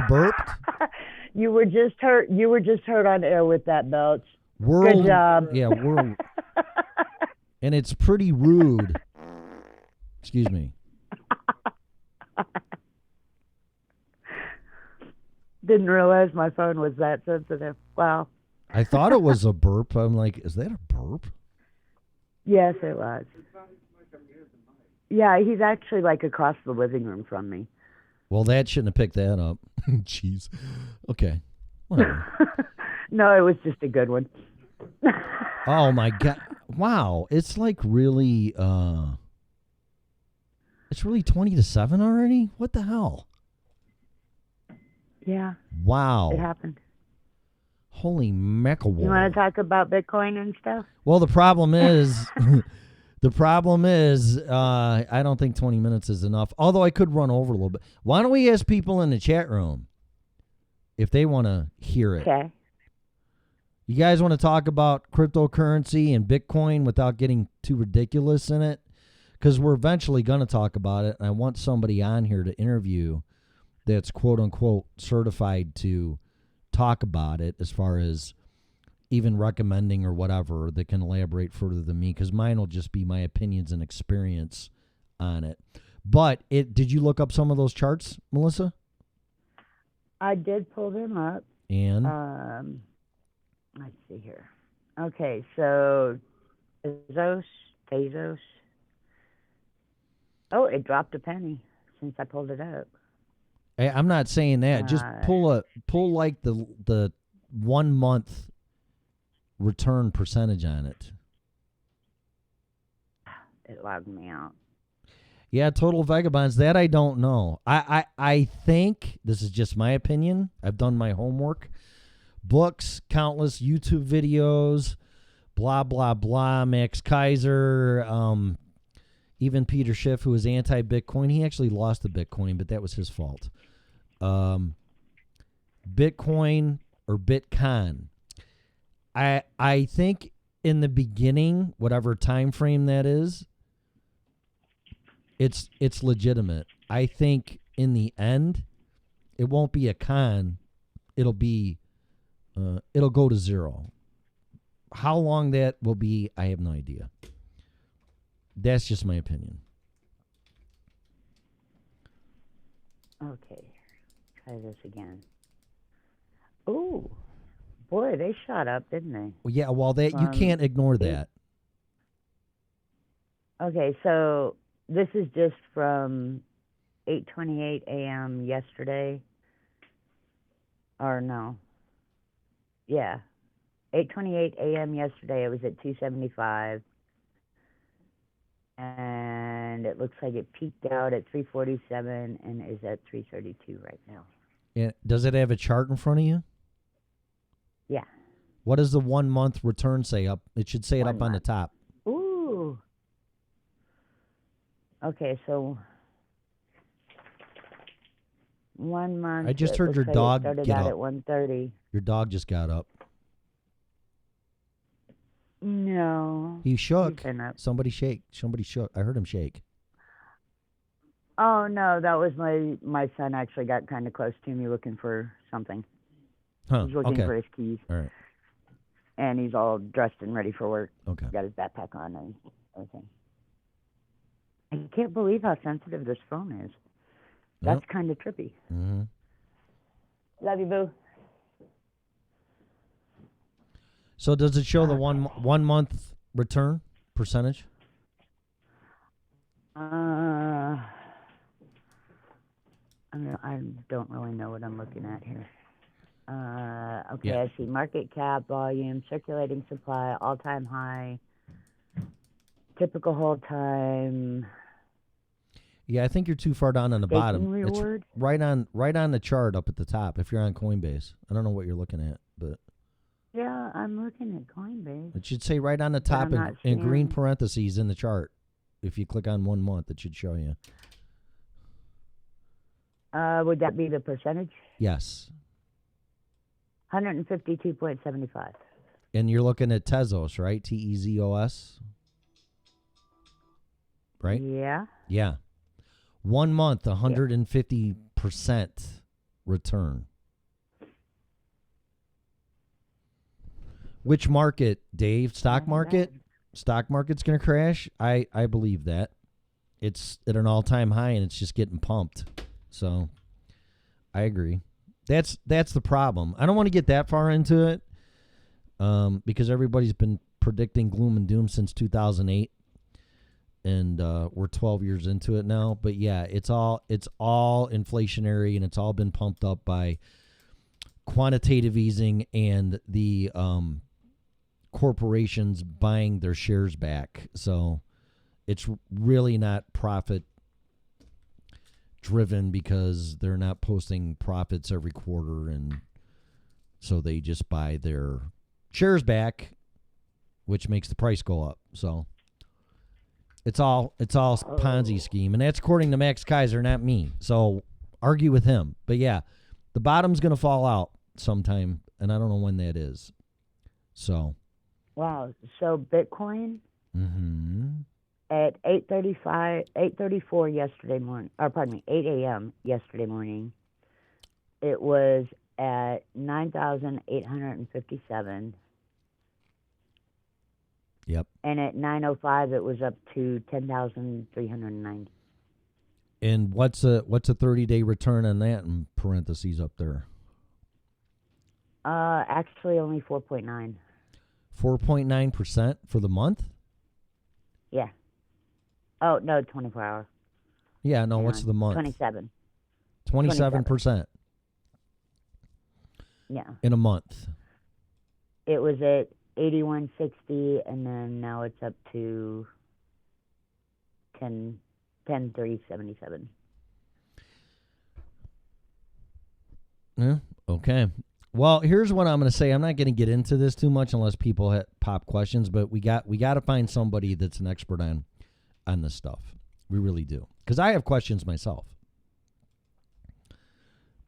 burped? You were just hurt on air with that, Belch. Good job. Yeah, world. And it's pretty rude. Excuse me. Didn't realize my phone was that sensitive. Wow. I thought it was a burp. I'm like, is that a burp? Yes, it was. Yeah, he's actually like across the living room from me. Well, that shouldn't have picked that up. Jeez. Okay. Whatever. No, it was just a good one. Oh my God. Wow. It's like really it's really 20-7 already? What the hell? Yeah. Wow. It happened. Holy mackerel. You want to talk about Bitcoin and stuff? Well, the problem is I don't think 20 minutes is enough. Although I could run over a little bit. Why don't we ask people in the chat room if they want to hear it? Okay. You guys want to talk about cryptocurrency and Bitcoin without getting too ridiculous in it? Because we're eventually going to talk about it, and I want somebody on here to interview that's quote-unquote certified to talk about it, as far as even recommending or whatever, that can elaborate further than me, because mine will just be my opinions and experience on it. But did you look up some of those charts, Melissa? I did pull them up. And? Let's see here. Okay, so Bezos. Oh, it dropped a penny since I pulled it up. Hey, I'm not saying that. Just pull like the 1 month return percentage on it. It logged me out. Yeah, total vagabonds. That I don't know. I think, this is just my opinion, I've done my homework, books, countless YouTube videos, blah, blah, blah. Max Kaiser, even Peter Schiff, who was anti-Bitcoin. He actually lost the Bitcoin, but that was his fault. Bitcoin or Bitcon. I think in the beginning, whatever time frame that is, it's legitimate. I think in the end, it won't be a con. It'll be it'll go to zero. How long that will be, I have no idea. That's just my opinion. Okay, try this again. Ooh, boy, they shot up, didn't they? Well, yeah, well, that you can't ignore that. Okay, so this is just from 8:28 a.m. yesterday. Or no. Yeah. 8:28 a.m. yesterday, it was at 275. And it looks like it peaked out at 347 and is at 332 right now. And does it have a chart in front of you? Yeah. What does the 1 month return say up? It should say it up on the top. Ooh. Okay, so 1 month. I just it heard looks your like dog it started get out up. at 130. Your dog just got up. No. He shook. He's been up. Somebody shook. I heard him shake. Oh no, that was my son. Actually, got kind of close to me looking for something. Huh. He's looking Okay. for his keys, All right. and he's all dressed and ready for work. Okay. Got his backpack on and everything. I can't believe how sensitive this phone is. That's Yep. kind of trippy. Mm-hmm. Love you, boo. So does it show the 1 month return percentage? I don't really know what I'm looking at here. Okay, Yeah. I see market cap, volume, circulating supply, all-time high, typical hold time. Yeah, I think you're too far down on the Staking bottom. reward? It's right on the chart up at the top. If you're on Coinbase, I don't know what you're looking at, but Yeah, I'm looking at Coinbase. it should say right on the top I'm not in green seeing- parentheses in the chart. If you click on 1 month, it should show you. Would that be the percentage? Yes. 152.75. And you're looking at Tezos, right? Tezos. Right? Yeah. Yeah. 1 month, 150% return. Which market, Dave? Stock market? Stock market's going to crash? I believe that. It's at an all-time high and it's just getting pumped. So I agree. That's the problem. I don't want to get that far into it because everybody's been predicting gloom and doom since 2008. And we're 12 years into it now. But yeah, it's all inflationary and it's all been pumped up by quantitative easing and the corporations buying their shares back. So it's really not profit driven because they're not posting profits every quarter, and so they just buy their shares back, which makes the price go up. So it's all Ponzi scheme, and that's according to Max Kaiser, not me. So argue with him. But yeah, the bottom's going to fall out sometime, and I don't know when that is. So Wow. So Bitcoin at 8:34 yesterday morning, or pardon me, 8 a.m. yesterday morning, it was at 9,857. Yep. And at 9:05, it was up to 10,390. And what's a 30-day return on that in parentheses up there? Actually, only 4.9. 4.9% for the month? Yeah. Oh no, 24 hour. Yeah, no, Hang what's on. the month? 27. 27%. Yeah. In a month. It was at 81.60, and then now it's up to 10.377. Yeah, okay. Well, here's what I'm going to say. I'm not going to get into this too much unless people pop questions, but we got to find somebody that's an expert on this stuff. We really do, because I have questions myself.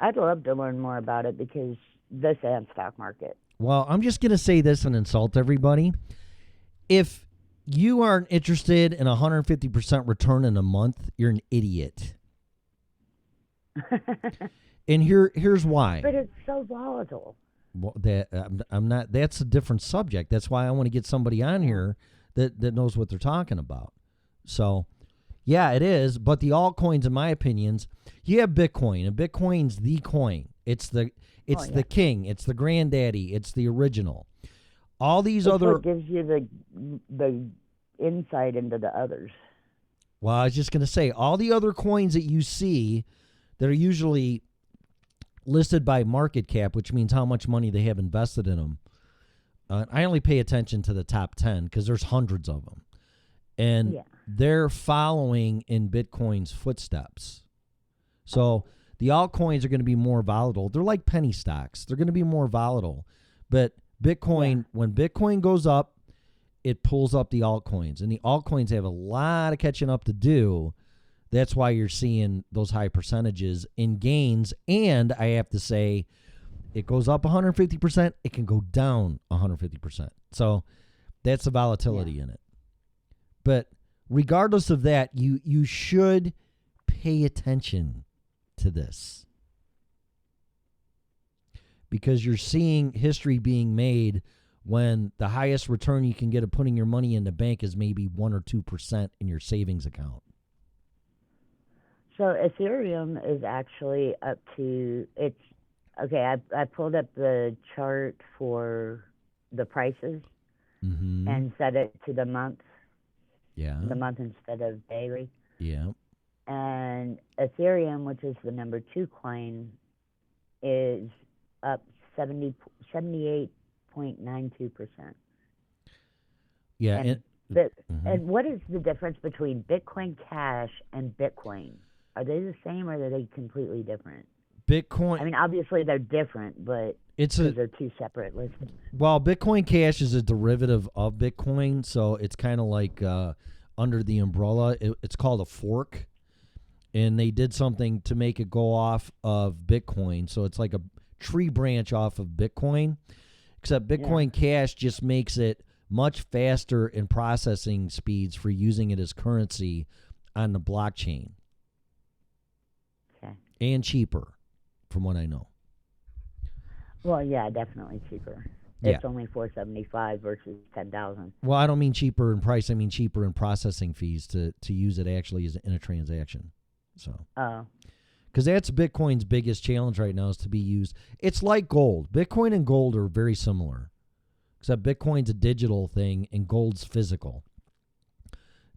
I'd love to learn more about it, because this and stock market. Well, I'm just going to say this and insult everybody. If you aren't interested in 150% return in a month, you're an idiot. And here's why. But it's so volatile. Well, I'm not. That's a different subject. That's why I want to get somebody on here that knows what they're talking about. So, yeah, it is. But the altcoins, in my opinions, you have Bitcoin, and Bitcoin's the coin. It's the king. It's the granddaddy. It's the original. All these other what gives you the insight into the others. Well, I was just going to say, all the other coins that you see that are usually listed by market cap, which means how much money they have invested in them. I only pay attention to the top 10 because there's hundreds of them. And they're following in Bitcoin's footsteps. So the altcoins are going to be more volatile. They're like penny stocks. They're going to be more volatile. But Bitcoin, when Bitcoin goes up, it pulls up the altcoins. And the altcoins have a lot of catching up to do. That's why you're seeing those high percentages in gains. And I have to say, it goes up 150%. It can go down 150%. So that's the volatility in it. But regardless of that, you should pay attention to this, because you're seeing history being made when the highest return you can get of putting your money in the bank is maybe 1 or 2% in your savings account. So Ethereum is actually up to, it's, okay, I pulled up the chart for the prices and set it to the month. Yeah. The month instead of daily. Yeah. And Ethereum, which is the number 2 coin, is up 78.92%. Yeah. And what is the difference between Bitcoin Cash and Bitcoin? Are they the same, or are they completely different? Bitcoin. I mean, obviously they're different, but they're two separate listings. Well, Bitcoin Cash is a derivative of Bitcoin, so it's kind of like under the umbrella. It's called a fork, and they did something to make it go off of Bitcoin, so it's like a tree branch off of Bitcoin, except Bitcoin Cash just makes it much faster in processing speeds for using it as currency on the blockchain. And cheaper, from what I know. Well, yeah, definitely cheaper. It's only $475 versus $10,000. Well, I don't mean cheaper in price. I mean cheaper in processing fees to use it actually as in a transaction. So, because that's Bitcoin's biggest challenge right now, is to be used. It's like gold. Bitcoin and gold are very similar, except Bitcoin's a digital thing and gold's physical.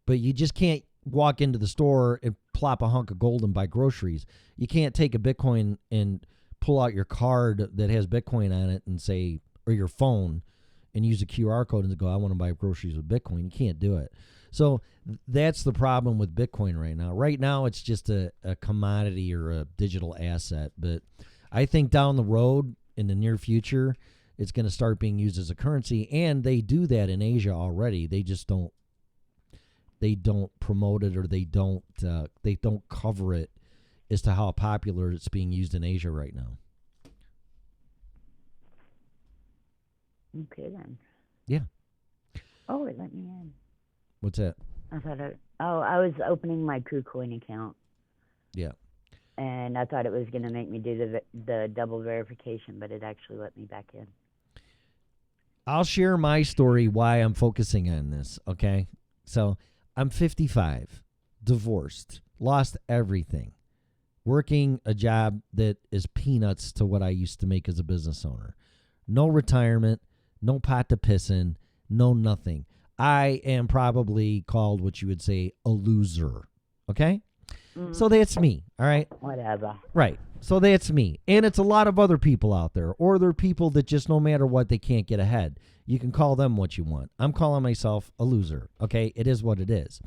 But you just can't walk into the store and plop a hunk of gold and buy groceries. You can't take a Bitcoin and pull out your card that has Bitcoin on it and say, or your phone, and use a QR code and go, I want to buy groceries with Bitcoin. You can't do it. So that's the problem with Bitcoin right now. Right now, it's just a commodity or a digital asset. But I think down the road, in the near future, it's going to start being used as a currency. And they do that in Asia already. They just don't promote it, or they don't cover it as to how popular it's being used in Asia right now. Okay, then. Yeah. Oh, it let me in. What's that? I was opening my KuCoin account. Yeah. And I thought it was going to make me do the double verification, but it actually let me back in. I'll share my story why I'm focusing on this, okay? So I'm 55, divorced, lost everything, working a job that is peanuts to what I used to make as a business owner. No retirement, no pot to piss in, no nothing. I am probably called what you would say a loser, okay? So that's me, all right? Whatever. Right. So that's me. And it's a lot of other people out there, or they're people that just no matter what, they can't get ahead. You can call them what you want. I'm calling myself a loser, okay? It is what it is.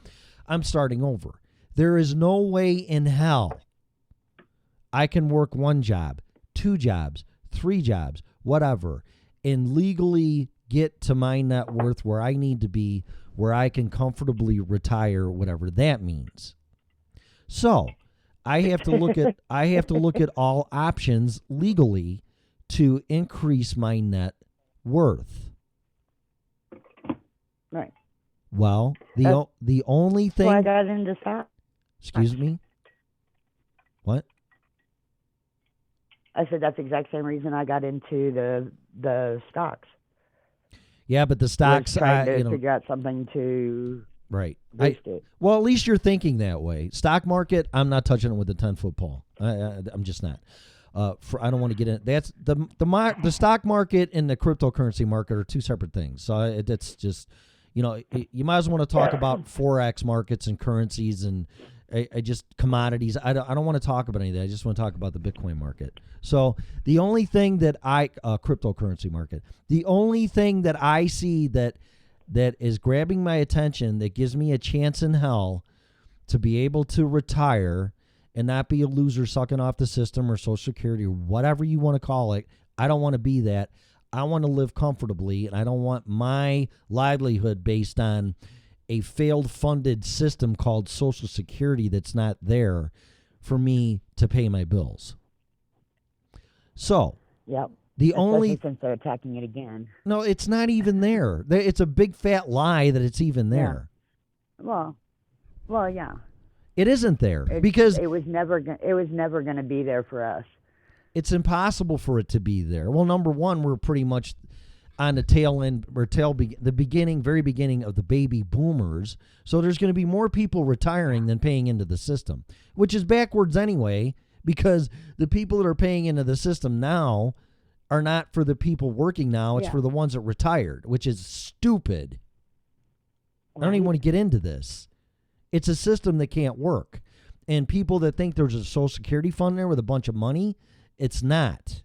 I'm starting over. There is no way in hell I can work 1 job, 2 jobs, 3 jobs, whatever, and legally get to my net worth where I need to be, where I can comfortably retire, whatever that means. So I have to look at all options legally to increase my net worth. Right. Well, the only thing. Well, I got into stock. Excuse me. What? I said that's the exact same reason I got into the stocks. Yeah, but the stocks, trying to figure out something to right. boost it. Well, at least you're thinking that way. Stock market, I'm not touching it with a 10-foot pole. I'm just not. I don't want to get in. That's the stock market and the cryptocurrency market are two separate things. So that's just, you might as well want to talk about forex markets and currencies and I just commodities. I don't want to talk about any of that. I just want to talk about the Bitcoin market. So the only thing that cryptocurrency market, the only thing that I see that is grabbing my attention, that gives me a chance in hell to be able to retire and not be a loser sucking off the system or Social Security or whatever you want to call it. I don't want to be that. I want to live comfortably, and I don't want my livelihood based on a failed funded system called Social Security that's not there for me to pay my bills. So, yep. Especially since they're attacking it again. No, it's not even there. It's a big fat lie that it's even there. Yeah. Well, yeah. It isn't there because it was never going to be there for us. It's impossible for it to be there. Well, number one, we're pretty much on the tail end or very beginning of the baby boomers. So there's going to be more people retiring than paying into the system, which is backwards anyway, because the people that are paying into the system now are not for the people working now. It's for the ones that retired, which is stupid. Right. I don't even want to get into this. It's a system that can't work. And people that think there's a Social Security fund there with a bunch of money, it's not.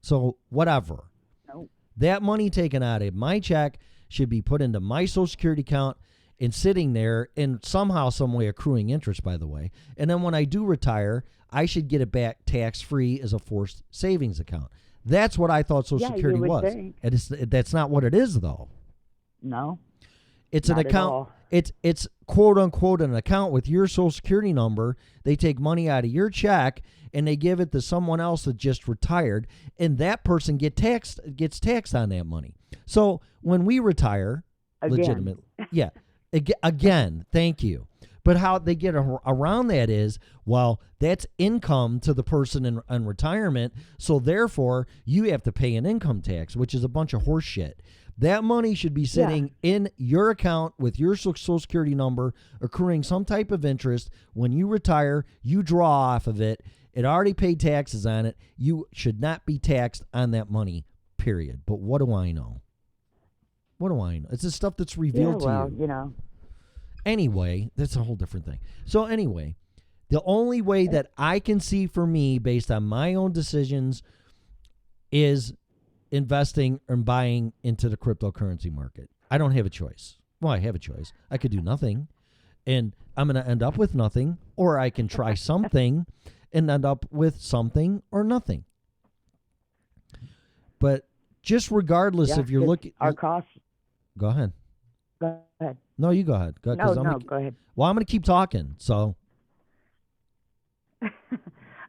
So whatever. Nope. That money taken out of my check should be put into my Social Security account and sitting there and somehow, some way accruing interest, by the way. And then when I do retire, I should get it back tax-free as a forced savings account. That's what I thought Social Security was. That's not what it is, though. No. It's an account. It's quote unquote an account with your Social Security number. They take money out of your check and they give it to someone else that just retired, and that person gets taxed on that money. So when we retire, legitimately, again, thank you. But how they get around that is, well, that's income to the person in retirement, so therefore you have to pay an income tax, which is a bunch of horse shit. That money should be sitting in your account with your Social Security number, accruing some type of interest. When you retire, you draw off of it. It already paid taxes on it. You should not be taxed on that money, period. But what do I know? What do I know? It's the stuff that's revealed to you. Anyway, that's a whole different thing. So anyway, the only way that I can see for me, based on my own decisions, is investing and buying into the cryptocurrency market. I don't have a choice. Well, I have a choice. I could do nothing, and I'm going to end up with nothing, or I can try something and end up with something or nothing. But just regardless if you're looking... Our costs... Go ahead. Go ahead. No, you go ahead. Go ahead. Well, I'm going to keep talking, so...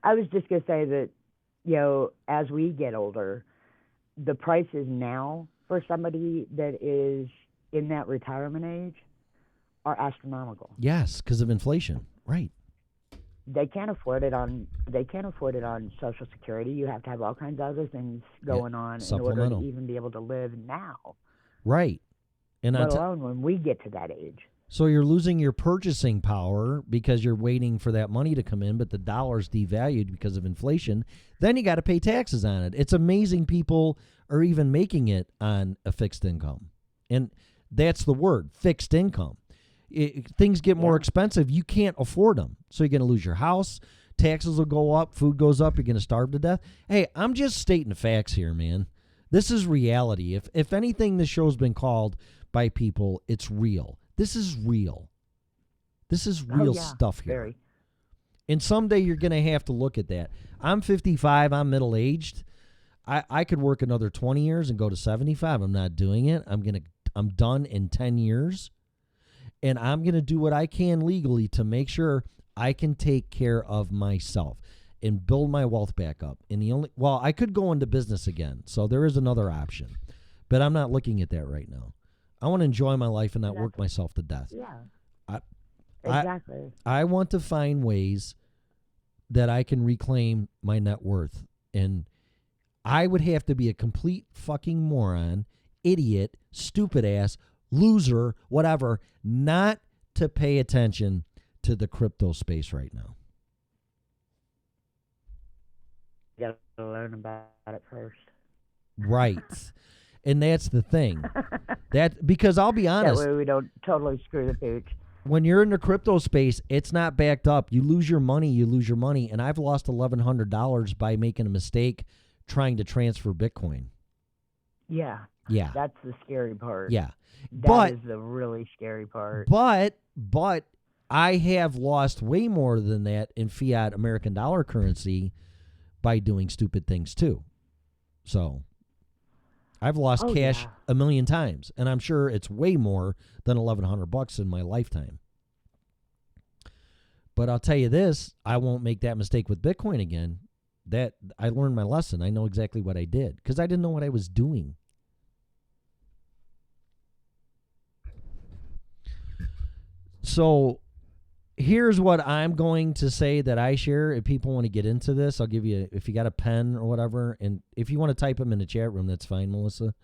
I was just going to say that, as we get older, the prices now for somebody that is in that retirement age are astronomical. Yes, because of inflation. Right. They can't afford it on Social Security. You have to have all kinds of other things going on in order to even be able to live now. Right. And let alone when we get to that age. So you're losing your purchasing power because you're waiting for that money to come in, but the dollar's devalued because of inflation. Then you got to pay taxes on it. It's amazing people are even making it on a fixed income. And that's the word, fixed income. Things get more expensive. You can't afford them. So you're going to lose your house. Taxes will go up. Food goes up. You're going to starve to death. Hey, I'm just stating the facts here, man. This is reality. If anything, this show's been called by people, it's real. This is real. This is real stuff here. Very. And someday you're going to have to look at that. I'm 55. I'm middle-aged. I could work another 20 years and go to 75. I'm not doing it. I'm done in 10 years. And I'm going to do what I can legally to make sure I can take care of myself and build my wealth back up. And I could go into business again. So there is another option. But I'm not looking at that right now. I want to enjoy my life and not work myself to death. Yeah. Exactly. I want to find ways that I can reclaim my net worth. And I would have to be a complete fucking moron, idiot, stupid ass, loser, whatever, not to pay attention to the crypto space right now. You got to learn about it first. Right. And that's the thing. Because I'll be honest. That way we don't totally screw the pooch. When you're in the crypto space, it's not backed up. You lose your money, And I've lost $1,100 by making a mistake trying to transfer Bitcoin. Yeah. Yeah. That's the scary part. Yeah. That is the really scary part. But I have lost way more than that in fiat American dollar currency by doing stupid things too. So I've lost cash a million times, and I'm sure it's way more than $1,100 in my lifetime. But I'll tell you this, I won't make that mistake with Bitcoin again. That I learned my lesson. I know exactly what I did because I didn't know what I was doing. So here's what I'm going to say that I share. If people want to get into this, I'll give you, if you got a pen or whatever, and if you want to type them in the chat room, that's fine, Melissa.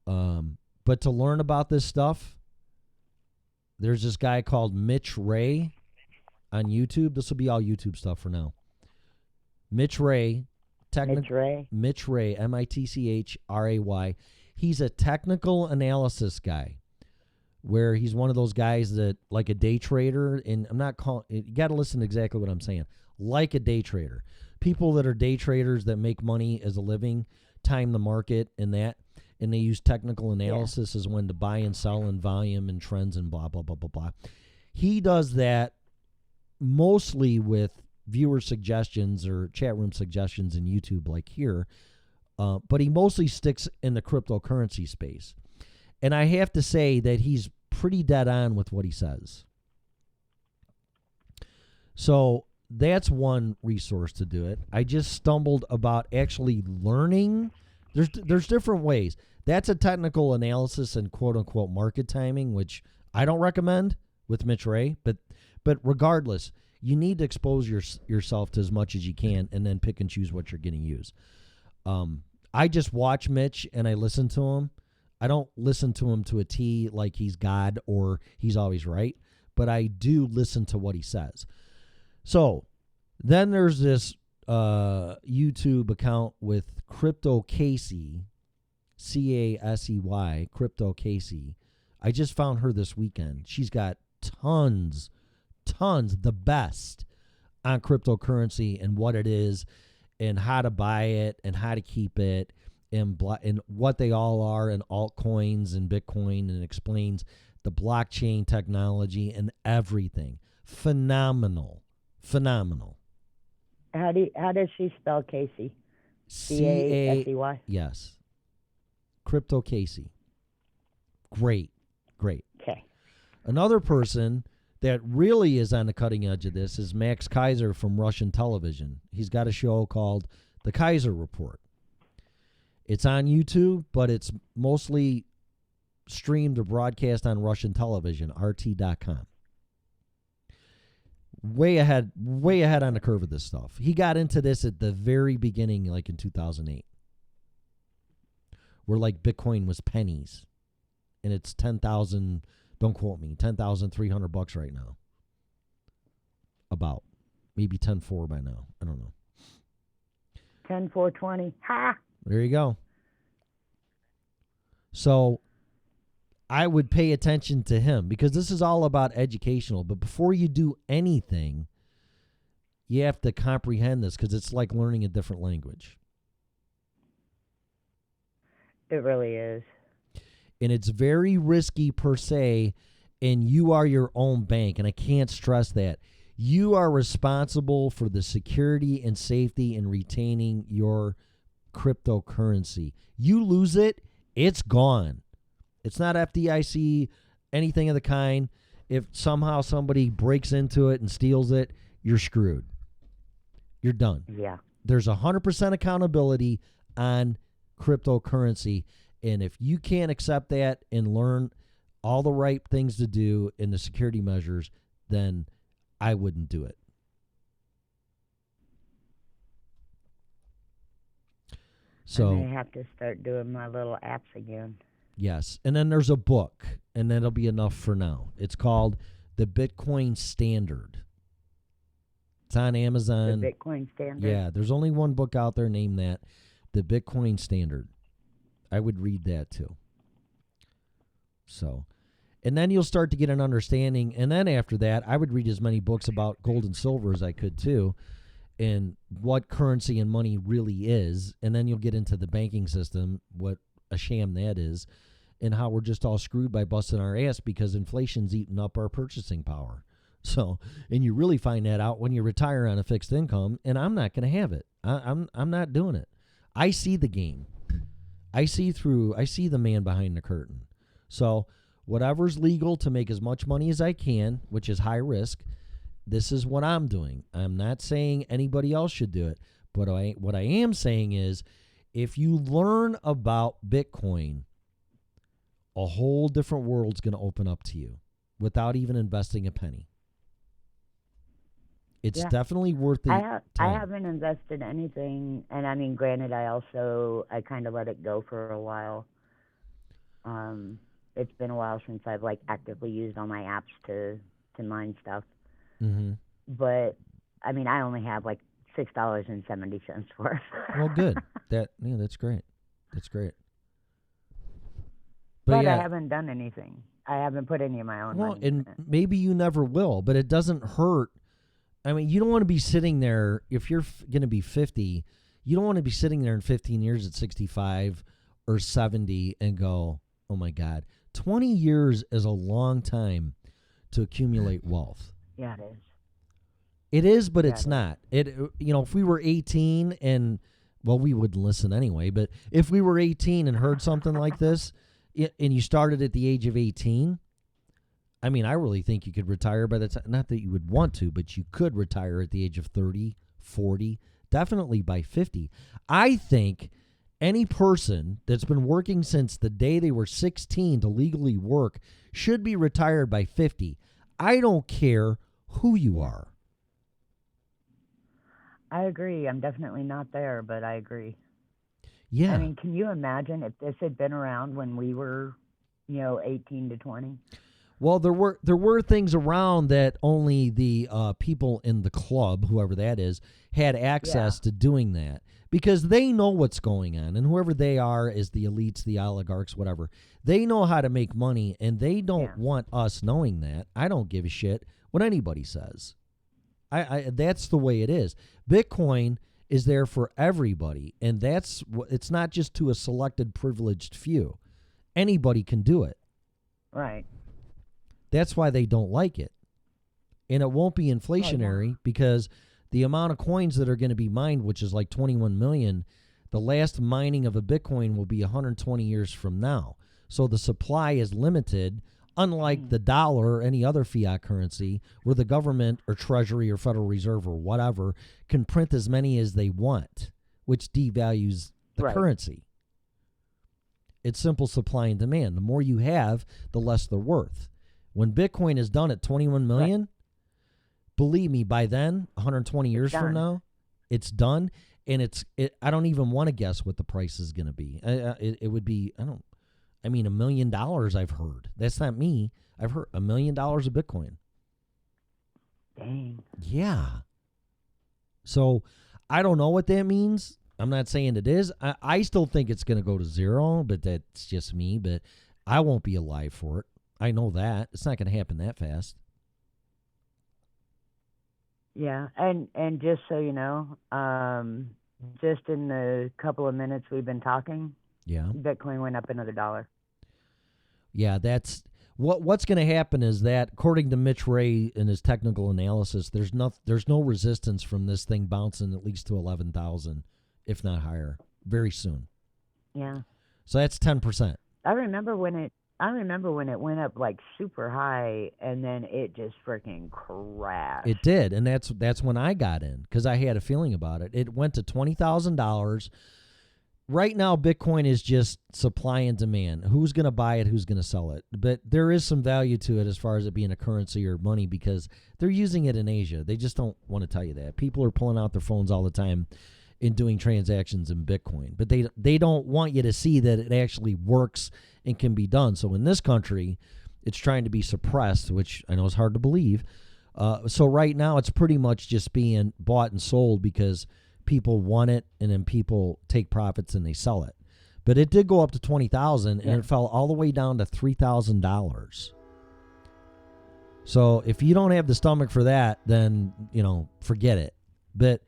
But to learn about this stuff, there's this guy called Mitch Ray on YouTube. This will be all YouTube stuff for now. Mitch Ray, Mitch Ray, M-I-T-C-H-R-A-Y. He's a technical analysis guy, where he's one of those guys that, like a day trader, and I'm not calling, you got to listen to exactly what I'm saying, like a day trader. People that are day traders that make money as a living, time the market and that, and they use technical analysis as when to buy and sell and volume and trends and blah, blah, blah, blah, blah. He does that mostly with viewer suggestions or chat room suggestions in YouTube like here, but he mostly sticks in the cryptocurrency space. And I have to say that he's pretty dead on with what he says. So that's one resource to do it. I just stumbled about actually learning. There's different ways. That's a technical analysis and quote unquote market timing, which I don't recommend with Mitch Ray. But regardless, you need to expose yourself to as much as you can and then pick and choose what you're going to use. I just watch Mitch and I listen to him. I don't listen to him to a T like he's God or he's always right, but I do listen to what he says. So then there's this YouTube account with Crypto Casey, C-A-S-E-Y, Crypto Casey. I just found her this weekend. She's got tons, the best on cryptocurrency and what it is and how to buy it and how to keep it. And what they all are and altcoins and Bitcoin, and explains the blockchain technology and everything. Phenomenal. How does she spell Casey? C-A-S-E-Y? Yes. Crypto Casey. Great. Okay. Another person that really is on the cutting edge of this is Max Kaiser from Russian television. He's got a show called The Kaiser Report. It's on YouTube, but it's mostly streamed or broadcast on Russian television, RT.com. Way ahead on the curve of this stuff. He got into this at the very beginning, like in 2008, where like Bitcoin was pennies, and it's 10,000. Don't quote me, $10,300 right now. About maybe 10.4 by now. I don't know. 10.420. Ha! There you go. So I would pay attention to him because this is all about educational. But before you do anything, you have to comprehend this because it's like learning a different language. It really is. And it's very risky per se, and you are your own bank. And I can't stress that. You are responsible for the security and safety and retaining your cryptocurrency. You lose it, it's gone. It's not FDIC, anything of the kind. If somehow somebody breaks into it and steals it, you're screwed. You're done. Yeah. There's 100% accountability on cryptocurrency. And if you can't accept that and learn all the right things to do in the security measures, then I wouldn't do it. So I may have to start doing my little apps again. Yes. And then there's a book, and that'll be enough for now. It's called The Bitcoin Standard. It's on Amazon. The Bitcoin Standard? Yeah, there's only one book out there named that, The Bitcoin Standard. I would read that too. So, and then you'll start to get an understanding. And then after that, I would read as many books about gold and silver as I could too, and what currency and money really is. And then you'll get into the banking system, what a sham that is, and how we're just all screwed by busting our ass because inflation's eating up our purchasing power. So, and you really find that out when you retire on a fixed income, and I'm not going to have it. I'm not doing it. I see the game. I see the man behind the curtain. So, whatever's legal to make as much money as I can, which is high risk, this is what I'm doing. I'm not saying anybody else should do it, but what I am saying is if you learn about Bitcoin, a whole different world's going to open up to you without even investing a penny. It's definitely worth it. I haven't invested anything, and I mean, granted, I kind of let it go for a while. It's been a while since I've like actively used all my apps to mine stuff. Mm-hmm. But I mean, I only have like $6.70 worth. Well, good. That's great. That's great. But yeah, I haven't done anything. I haven't put any of my own money in it. Maybe you never will, but it doesn't hurt. I mean, you don't want to be sitting there, if you're going to be 50, you don't want to be sitting there in 15 years at 65 or 70 and go, oh my God, 20 years is a long time to accumulate wealth. Yeah, it is. It is, but it's not. If we were 18 and, well, we wouldn't listen anyway, but if we were 18 and heard something like this and you started at the age of 18, I mean, I really think you could retire by the time, not that you would want to, but you could retire at the age of 30, 40, definitely by 50. I think any person that's been working since the day they were 16 to legally work should be retired by 50. I don't care who you are. I agree. I'm definitely not there, but I agree. Yeah. I mean, can you imagine if this had been around when we were, 18 to 20? Well, there were things around that only the people in the club, whoever that is, had access to doing that because they know what's going on, and whoever they are is the elites, the oligarchs, whatever. They know how to make money, and they don't want us knowing that. I don't give a shit what anybody says. I that's the way it is. Bitcoin is there for everybody, and it's not just to a selected privileged few. Anybody can do it. Right. That's why they don't like it. And it won't be inflationary because the amount of coins that are going to be mined, which is like 21 million, the last mining of a Bitcoin will be 120 years from now. So the supply is limited, unlike the dollar or any other fiat currency where the government or Treasury or Federal Reserve or whatever can print as many as they want, which devalues the currency. It's simple supply and demand. The more you have, the less they're worth. When Bitcoin is done at 21 million, believe me, by then, 120 years from now, it's done. And I don't even want to guess what the price is going to be. It would be, $1 million I've heard. That's not me. I've heard $1 million of Bitcoin. Dang. Yeah. So I don't know what that means. I'm not saying it is. I still think it's going to go to zero, but that's just me. But I won't be alive for it. I know that. It's not going to happen that fast. Yeah, and just so you know, just in the couple of minutes we've been talking, Bitcoin went up another $1. Yeah, that's what's going to happen is that, according to Mitch Ray in his technical analysis, there's no resistance from this thing bouncing at least to 11,000, if not higher. very soon. Yeah. So that's 10%. I remember when it went up like super high, and then it just freaking crashed. It did, and that's when I got in because I had a feeling about it. It went to $20,000. Right now, Bitcoin is just supply and demand. Who's going to buy it? Who's going to sell it? But there is some value to it as far as it being a currency or money because they're using it in Asia. They just don't want to tell you that. People are pulling out their phones all the time and doing transactions in Bitcoin, but they don't want you to see that it actually works and can be done. So in this country, it's trying to be suppressed, which I know is hard to believe. So right now, it's pretty much just being bought and sold because people want it, and then people take profits and they sell it. But it did go up to $20,000, and it fell all the way down to $3,000. So if you don't have the stomach for that, then forget it. But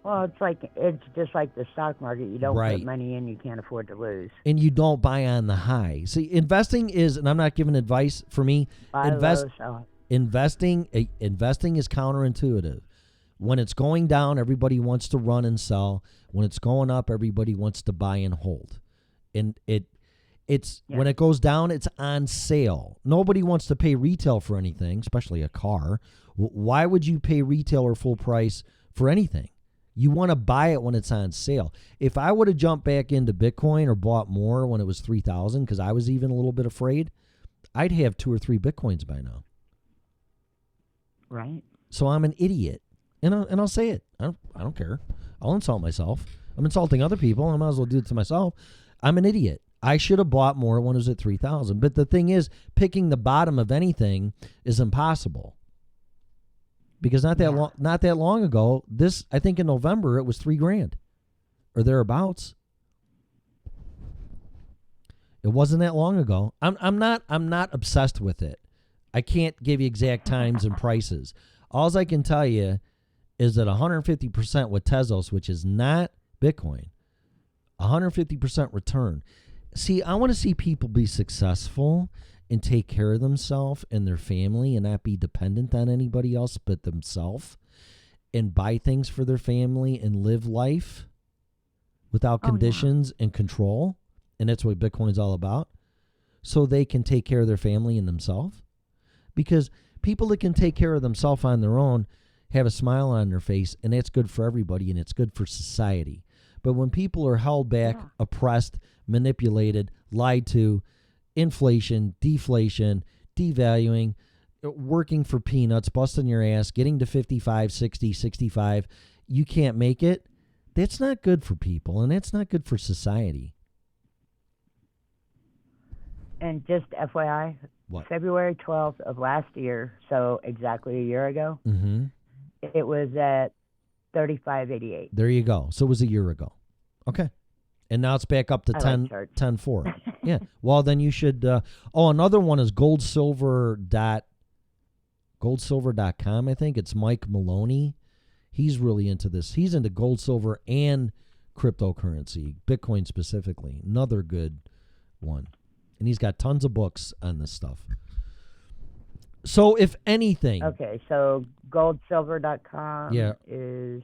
well, it's just like the stock market. You don't Right. put money in, you can't afford to lose. and you don't buy on the high. See, investing is, and I'm not giving advice for me. Buy low, sell. Investing is counterintuitive. When it's going down, everybody wants to run and sell. When it's going up, everybody wants to buy and hold. And when it goes down, it's on sale. Nobody wants to pay retail for anything, especially a car. Why would you pay retail or full price for anything? You want to buy it when it's on sale. If I would have jumped back into Bitcoin or bought more when it was 3,000, because I was even a little bit afraid, I'd have 2 or 3 Bitcoins by now. Right. So I'm an idiot. And I'll say it. I don't care. I'll insult myself. I'm insulting other people. I might as well do it to myself. I'm an idiot. I should have bought more when it was at 3,000. But the thing is, picking the bottom of anything is impossible. Because not that long ago, I think in November it was $3,000 or thereabouts. It wasn't that long ago. I'm not obsessed with it. I can't give you exact times and prices. All I can tell you is that 150% with Tezos, which is not Bitcoin, 150% return. See, I want to see people be successful and take care of themselves and their family and not be dependent on anybody else but themselves and buy things for their family and live life without conditions and control. And that's what Bitcoin's all about. So they can take care of their family and themselves. Because people that can take care of themselves on their own have a smile on their face, and that's good for everybody, and it's good for society. But when people are held back, oppressed, manipulated, lied to, inflation, deflation, devaluing, working for peanuts, busting your ass, getting to 55, 60, 65, you can't make it, that's not good for people, and that's not good for society. And just FYI, What? February 12th of last year, so exactly a year ago, Mm-hmm. it was at 35.88. There you go. So it was a year ago. Okay. And now it's back up to I like charts. 10.4. Yeah. Well, then you should. Another one is goldsilver.com. I think it's Mike Maloney. He's really into this. He's into gold, silver, and cryptocurrency, Bitcoin specifically. Another good one. And he's got tons of books on this stuff. So if anything. Okay, so goldsilver.com Yeah. is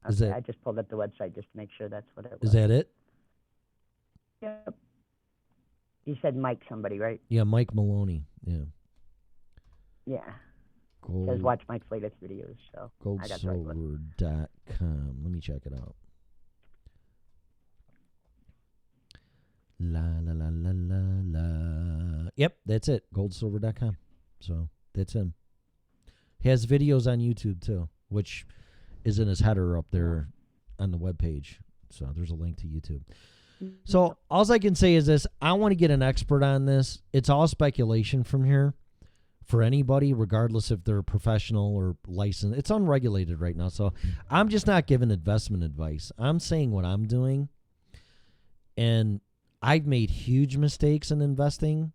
Is okay, that- I just pulled up the website just to make sure that's what it was. Is that it? Yep. You said Mike somebody, right? Yeah, Mike Maloney. Yeah. Yeah. Gold. Says watch Mike's latest videos, so I got the right one. goldsilver.com. Let me check it out. La la la la la la. Yep, that's it. Goldsilver.com. So that's him. He has videos on YouTube too, which is in his header up there on the webpage. So there's a link to YouTube. So all I can say is this: I want to get an expert on this. It's all speculation from here for anybody, regardless if they're professional or licensed. It's unregulated right now. So I'm just not giving investment advice. I'm saying what I'm doing. And I've made huge mistakes in investing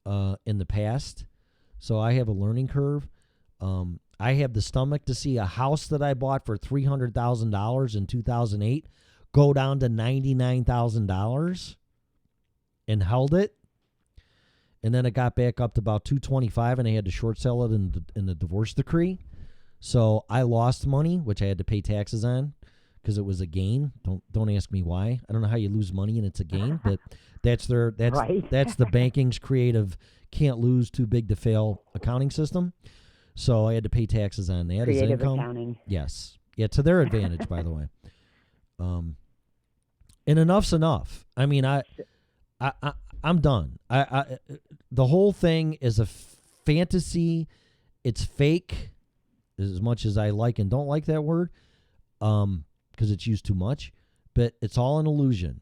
in the past. So I have a learning curve. I have the stomach to see a house that I bought for $300,000 in 2008 go down to $99,000 and held it. And then it got back up to about $225,000 and I had to short sell it in the divorce decree. So I lost money, which I had to pay taxes on because it was a gain. Don't ask me why. I don't know how you lose money and it's a gain, but that's Right. that's the banking's creative can't lose, too big to fail accounting system. So I had to pay taxes on that as Creative income. accounting. Yes. Yeah, to their advantage, by the way. And enough's enough. I mean, I'm done. The whole thing is a fantasy. It's fake, as much as I like and don't like that word, because it's used too much. But it's all an illusion.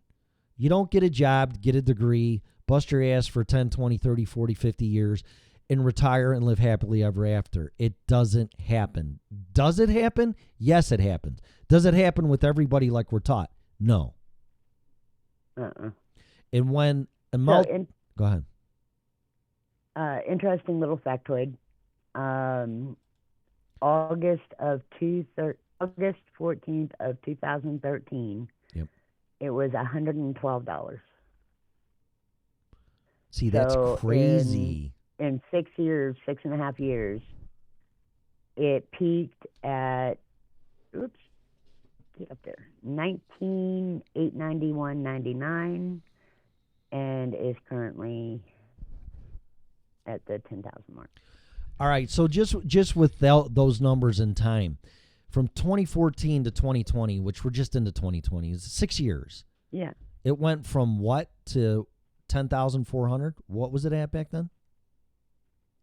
You don't get a job, get a degree, bust your ass for 10, 20, 30, 40, 50 years, and retire and live happily ever after. It doesn't happen. Does it happen? Yes, it happens. Does it happen with everybody like we're taught? No. And when go ahead. Interesting little factoid. August 14th of 2013. Yep. It was $112. See, that's crazy. In 6 years, 6.5 years, it peaked at, get up there, 891.99, and is currently at the 10,000 mark. All right, so just without those numbers in time, from 2014 to 2020, which we're just into 2020, is 6 years. Yeah. It went from what to 10,400? What was it at back then?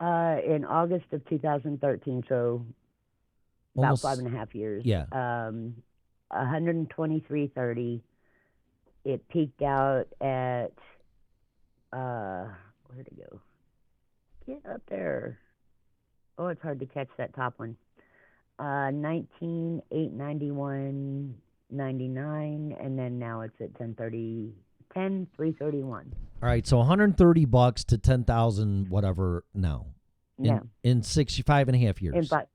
In August of 2013, so about Almost 5.5 years. Yeah. 123.30. It peaked out at where'd it go? Get up there. Oh, it's hard to catch that top one. 19,891.99, and then now it's at 10,331. All right, so $130 to 10,000 whatever now. Yeah. In 5.5 years. In five,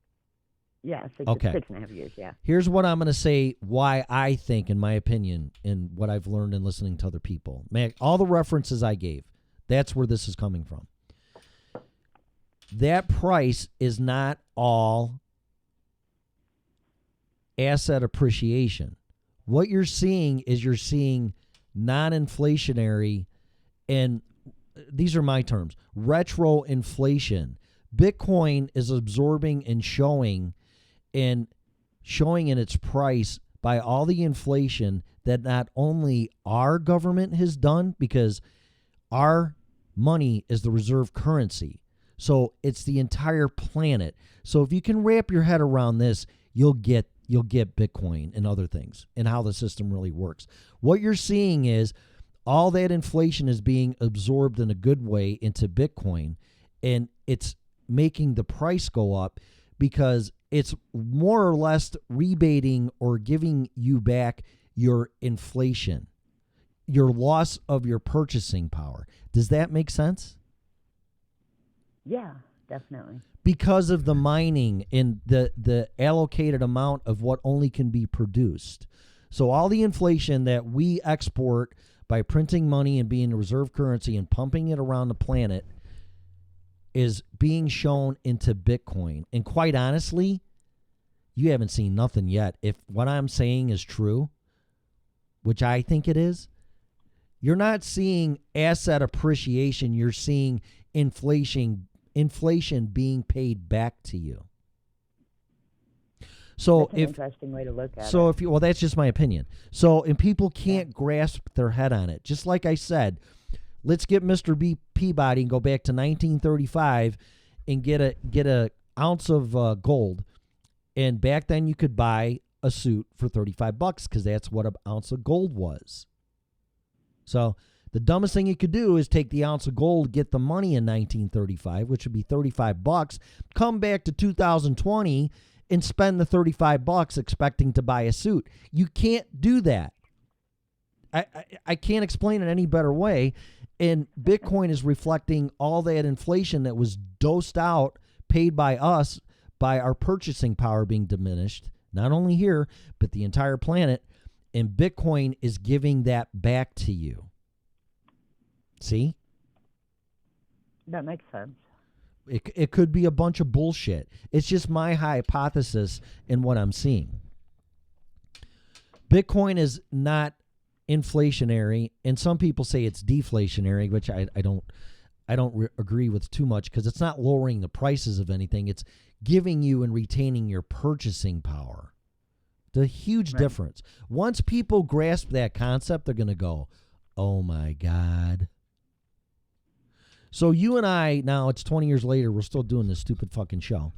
yeah, Okay. 6.5 years, yeah. Here's what I'm going to say why I think, in my opinion, and what I've learned in listening to other people. Man, all the references I gave, that's where this is coming from. That price is not all asset appreciation. What you're seeing is non-inflationary, and these are my terms, retro inflation. Bitcoin is absorbing and showing in its price by all the inflation that not only our government has done, because our money is the reserve currency. So it's the entire planet. So if you can wrap your head around this, you'll get Bitcoin and other things and how the system really works. What you're seeing is all that inflation is being absorbed in a good way into Bitcoin, and it's making the price go up because it's more or less rebating or giving you back your inflation, your loss of your purchasing power. Does that make sense? Yeah, definitely. Because of the mining and the allocated amount of what only can be produced. So all the inflation that we export by printing money and being a reserve currency and pumping it around the planet is being shown into Bitcoin. And quite honestly, you haven't seen nothing yet. If what I'm saying is true, which I think it is, you're not seeing asset appreciation. You're seeing inflation being paid back to you. So that's an interesting way to look at it. That's just my opinion. So, and people can't grasp their head on it. Just like I said, let's get Mr. Peabody and go back to 1935 and get a ounce of gold. And back then you could buy a suit for $35 because that's what an ounce of gold was. So the dumbest thing you could do is take the ounce of gold, get the money in 1935, which would be $35, come back to 2020 and spend the $35 expecting to buy a suit. You can't do that. I can't explain it any better way. And Bitcoin is reflecting all that inflation that was dosed out, paid by us, by our purchasing power being diminished, not only here, but the entire planet. And Bitcoin is giving that back to you. See? That makes sense. It could be a bunch of bullshit. It's just my hypothesis in what I'm seeing. Bitcoin is not inflationary, and some people say it's deflationary, which I don't agree with too much, because it's not lowering the prices of anything. It's giving you and retaining your purchasing power. The huge difference. Once people grasp that concept, they're going to go, oh my God. So you and I, now it's 20 years later, we're still doing this stupid fucking show.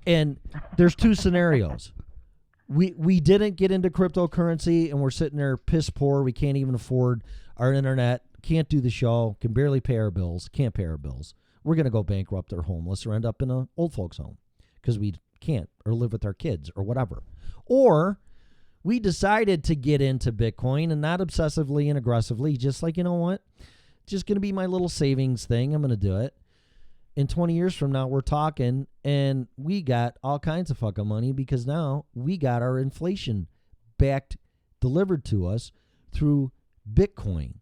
And there's two scenarios. We didn't get into cryptocurrency, and we're sitting there piss poor. We can't even afford our internet, can't do the show, can barely pay our bills, can't pay our bills. We're going to go bankrupt or homeless or end up in an old folks home because we can't, or live with our kids or whatever. Or we decided to get into Bitcoin, and not obsessively and aggressively, just like, you know what? It's just going to be my little savings thing. I'm going to do it. In 20 years from now, we're talking, and we got all kinds of fucking money because now we got our inflation backed, delivered to us through Bitcoin,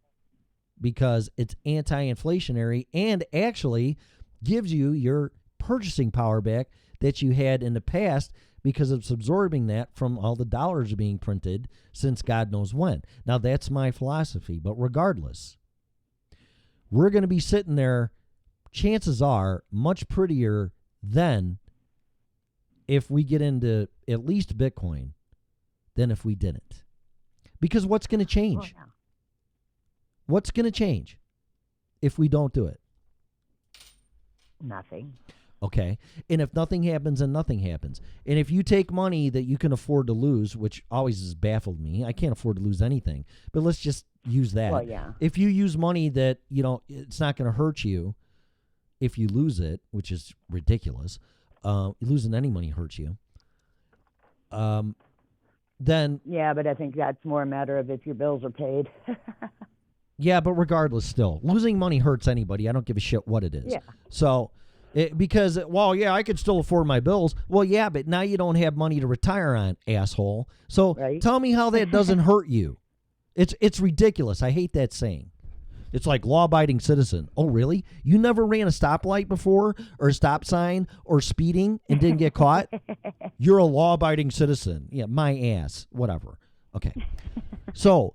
because it's anti-inflationary and actually gives you your purchasing power back that you had in the past, because it's absorbing that from all the dollars being printed since God knows when. Now, that's my philosophy, but regardless, we're going to be sitting there, chances are, much prettier than if we get into at least Bitcoin than if we didn't. Because what's going to change? Well, yeah. What's going to change if we don't do it? Nothing. Okay. And if nothing happens, then nothing happens. And if you take money that you can afford to lose, which always has baffled me, I can't afford to lose anything, but let's just use that. Well, yeah. If you use money that, you know, it's not going to hurt you if you lose it, which is ridiculous. Losing any money hurts you. Then. Yeah, but I think that's more a matter of if your bills are paid. Yeah, but regardless, still, losing money hurts anybody. I don't give a shit what it is. Yeah. So, because, well, yeah, I could still afford my bills. Well, yeah, but now you don't have money to retire on, asshole. So tell me how that doesn't hurt you. It's ridiculous. I hate that saying. It's like law-abiding citizen. Oh, really? You never ran a stoplight before, or a stop sign, or speeding and didn't get caught? You're a law-abiding citizen. Yeah, my ass. Whatever. Okay. So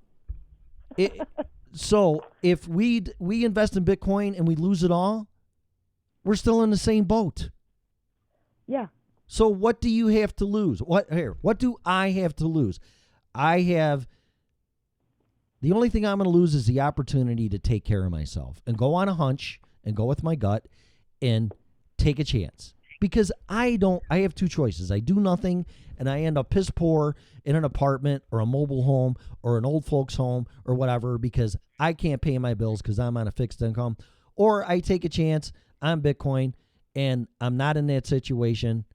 if we invest in Bitcoin and we lose it all, we're still in the same boat. Yeah. So what do you have to lose? What do I have to lose? The only thing I'm going to lose is the opportunity to take care of myself and go on a hunch and go with my gut and take a chance. Because I have two choices. I do nothing and I end up piss poor in an apartment or a mobile home or an old folks home or whatever, because I can't pay my bills because I'm on a fixed income. Or I take a chance on Bitcoin and I'm not in that situation.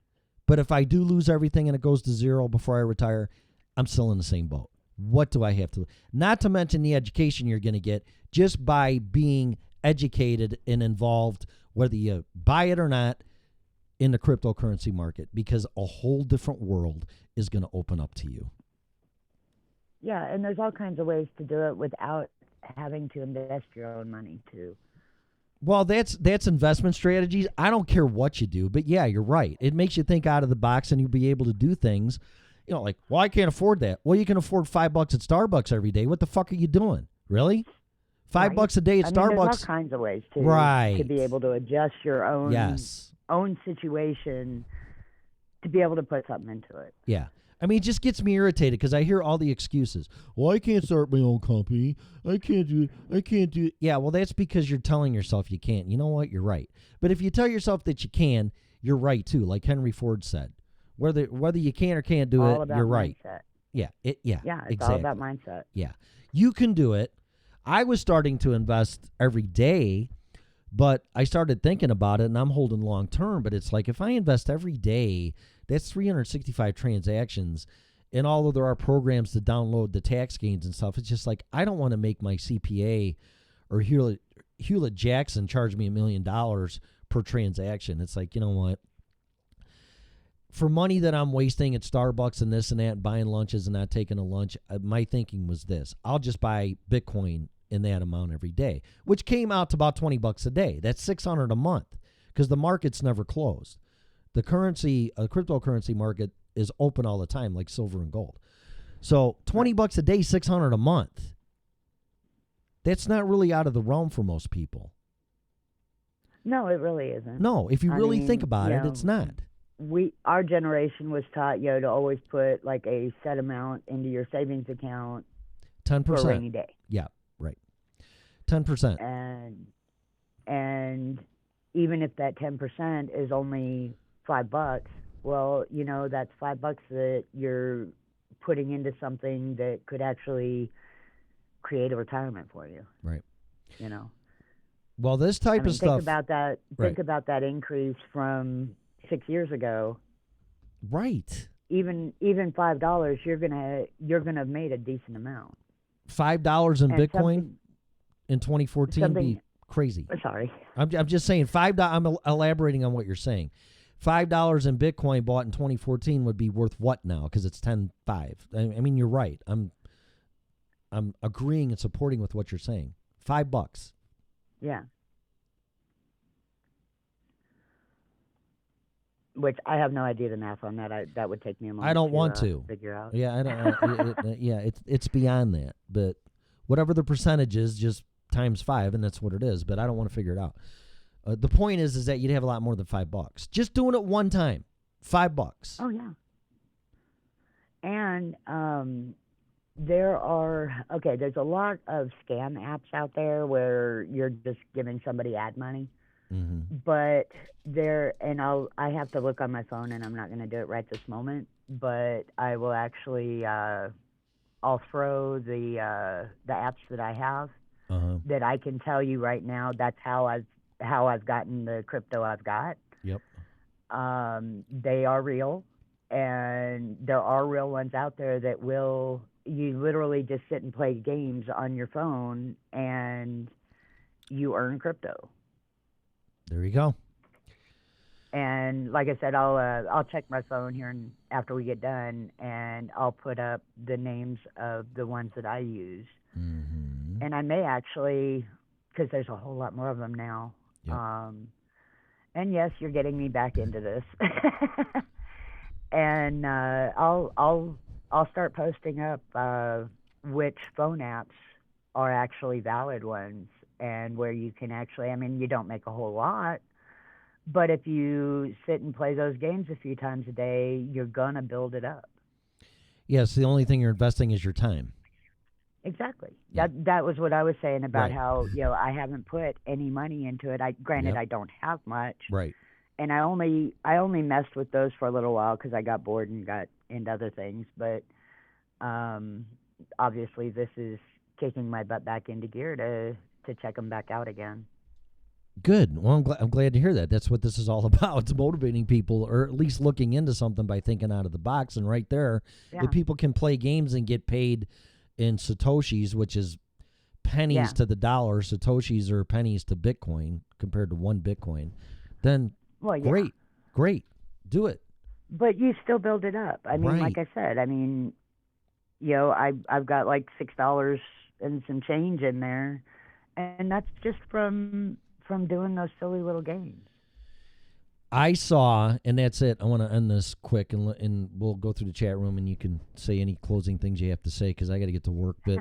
But if I do lose everything and it goes to zero before I retire, I'm still in the same boat. What do I have to? Not to mention the education you're going to get just by being educated and involved, whether you buy it or not, in the cryptocurrency market, because a whole different world is going to open up to you. Yeah, and there's all kinds of ways to do it without having to invest your own money too. Well, that's investment strategies. I don't care what you do, but yeah, you're right. It makes you think out of the box, and you'll be able to do things. You know, like, well, I can't afford that. Well, you can afford $5 at Starbucks every day. What the fuck are you doing? Really? $5 a day at Starbucks. There's all kinds of ways to be able to adjust your own own situation to be able to put something into it. Yeah. I mean, it just gets me irritated because I hear all the excuses. Well, I can't start my own company. I can't do. Yeah, well, that's because you're telling yourself you can't. You know what? You're right. But if you tell yourself that you can, you're right too. Like Henry Ford said, whether you can or can't do it, you're right. Mindset. Yeah. It's exactly. all about mindset. Yeah. You can do it. I was starting to invest every day, but I started thinking about it, and I'm holding long term. But it's like, if I invest every day, that's 365 transactions, and although there are programs to download the tax gains and stuff, it's just like, I don't want to make my CPA or Hewlett Jackson charge me $1 million per transaction. It's like, you know what? For money that I'm wasting at Starbucks and this and that, and buying lunches and not taking a lunch, my thinking was this: I'll just buy Bitcoin in that amount every day, which came out to about $20 a day. That's $600 a month, because the market's never closed. The cryptocurrency market is open all the time, like silver and gold. So $20 a day, $600 a month. That's not really out of the realm for most people. No, it really isn't. No, if you I really mean, think about you it, know, it's not. Our generation was taught, to always put like a set amount into your savings account 10%. for a rainy day. Yeah, right. 10%. And even if that 10% is only $5, well, that's $5 that you're putting into something that could actually create a retirement for you. Right. Well, this type of stuff. Think about that. Right. Think about that increase from 6 years ago. Right. Even $5, you're gonna have made a decent amount. $5 in Bitcoin in 2014 would be crazy. Sorry. I'm just saying $5. I'm elaborating on what you're saying. $5 in Bitcoin bought in 2014 would be worth what now? Because it's 10.5. I mean, you're right. I'm agreeing and supporting with what you're saying. $5. Yeah. Which I have no idea the math on that. That would take me a moment. I don't want to figure out. Yeah, I don't. It's beyond that. But whatever the percentage is, just times 5, and that's what it is. But I don't want to figure it out. The point is that you'd have a lot more than $5. Just doing it one time, $5. Oh yeah. And there's a lot of scam apps out there where you're just giving somebody ad money. Mm-hmm. But I have to look on my phone, and I'm not going to do it right this moment. But I will actually, I'll throw the apps that I have that I can tell you right now. That's how I've gotten the crypto I've got. Yep. They are real, and there are real ones out there that you literally just sit and play games on your phone, and you earn crypto. There you go. And like I said, I'll check my phone here after we get done, and I'll put up the names of the ones that I use. Mm-hmm. And I may actually, because there's a whole lot more of them now. Yep. And yes, you're getting me back into this. And I'll start posting up which phone apps are actually valid ones, and where you can actually, you don't make a whole lot, but if you sit and play those games a few times a day, you're going to build it up. Yes, the only thing you're investing is your time. Exactly. Yeah. That was what I was saying about Right. how, I haven't put any money into it. Granted, I don't have much. Right. And I only messed with those for a little while because I got bored and got into other things. But obviously, this is kicking my butt back into gear to check them back out again. Good. Well, I'm glad to hear that. That's what this is all about. It's motivating people, or at least looking into something by thinking out of the box. And right there, if people can play games and get paid in Satoshis, which is pennies to the dollar, Satoshis are pennies to Bitcoin compared to one Bitcoin, then great. Do it. But you still build it up. I mean, like I said, I've got like $6 and some change in there, and that's just from doing those silly little games. I saw, and that's it. I want to end this quick, and we'll go through the chat room, and you can say any closing things you have to say because I got to get to work. But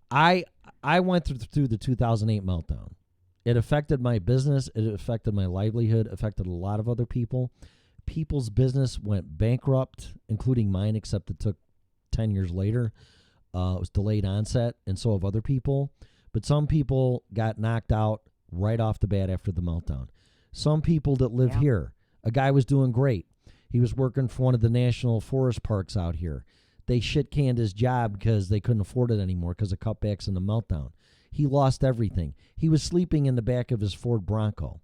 I went through the 2008 meltdown. It affected my business. It affected my livelihood. Affected a lot of other people. People's business went bankrupt, including mine, except it took 10 years later. It was delayed onset, and so have other people. But some people got knocked out right off the bat after the meltdown. Some people that live here, a guy was doing great. He was working for one of the national forest parks out here. They shit-canned his job because they couldn't afford it anymore because of cutbacks in the meltdown. He lost everything. He was sleeping in the back of his Ford Bronco.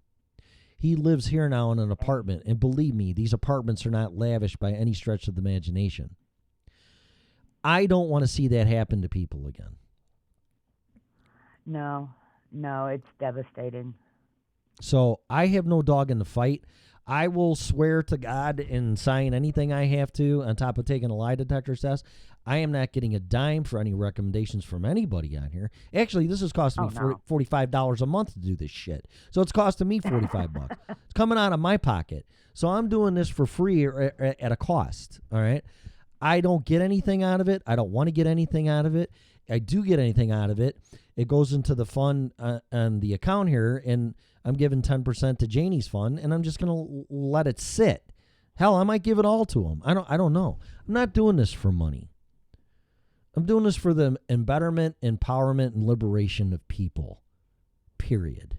He lives here now in an apartment, and believe me, these apartments are not lavish by any stretch of the imagination. I don't want to see that happen to people again. No, it's devastating. So I have no dog in the fight. I will swear to God and sign anything I have to on top of taking a lie detector test. I am not getting a dime for any recommendations from anybody on here. Actually, this is costing me $45 a month to do this shit. So it's costing me $45. It's coming out of my pocket. So I'm doing this for free or at a cost. All right. I don't get anything out of it. I don't want to get anything out of it. I do get anything out of it. It goes into the fund on the account here, and I'm giving 10% to Janie's fund, and I'm just going to let it sit. Hell, I might give it all to him. I don't know. I'm not doing this for money. I'm doing this for the betterment, empowerment, and liberation of people. Period.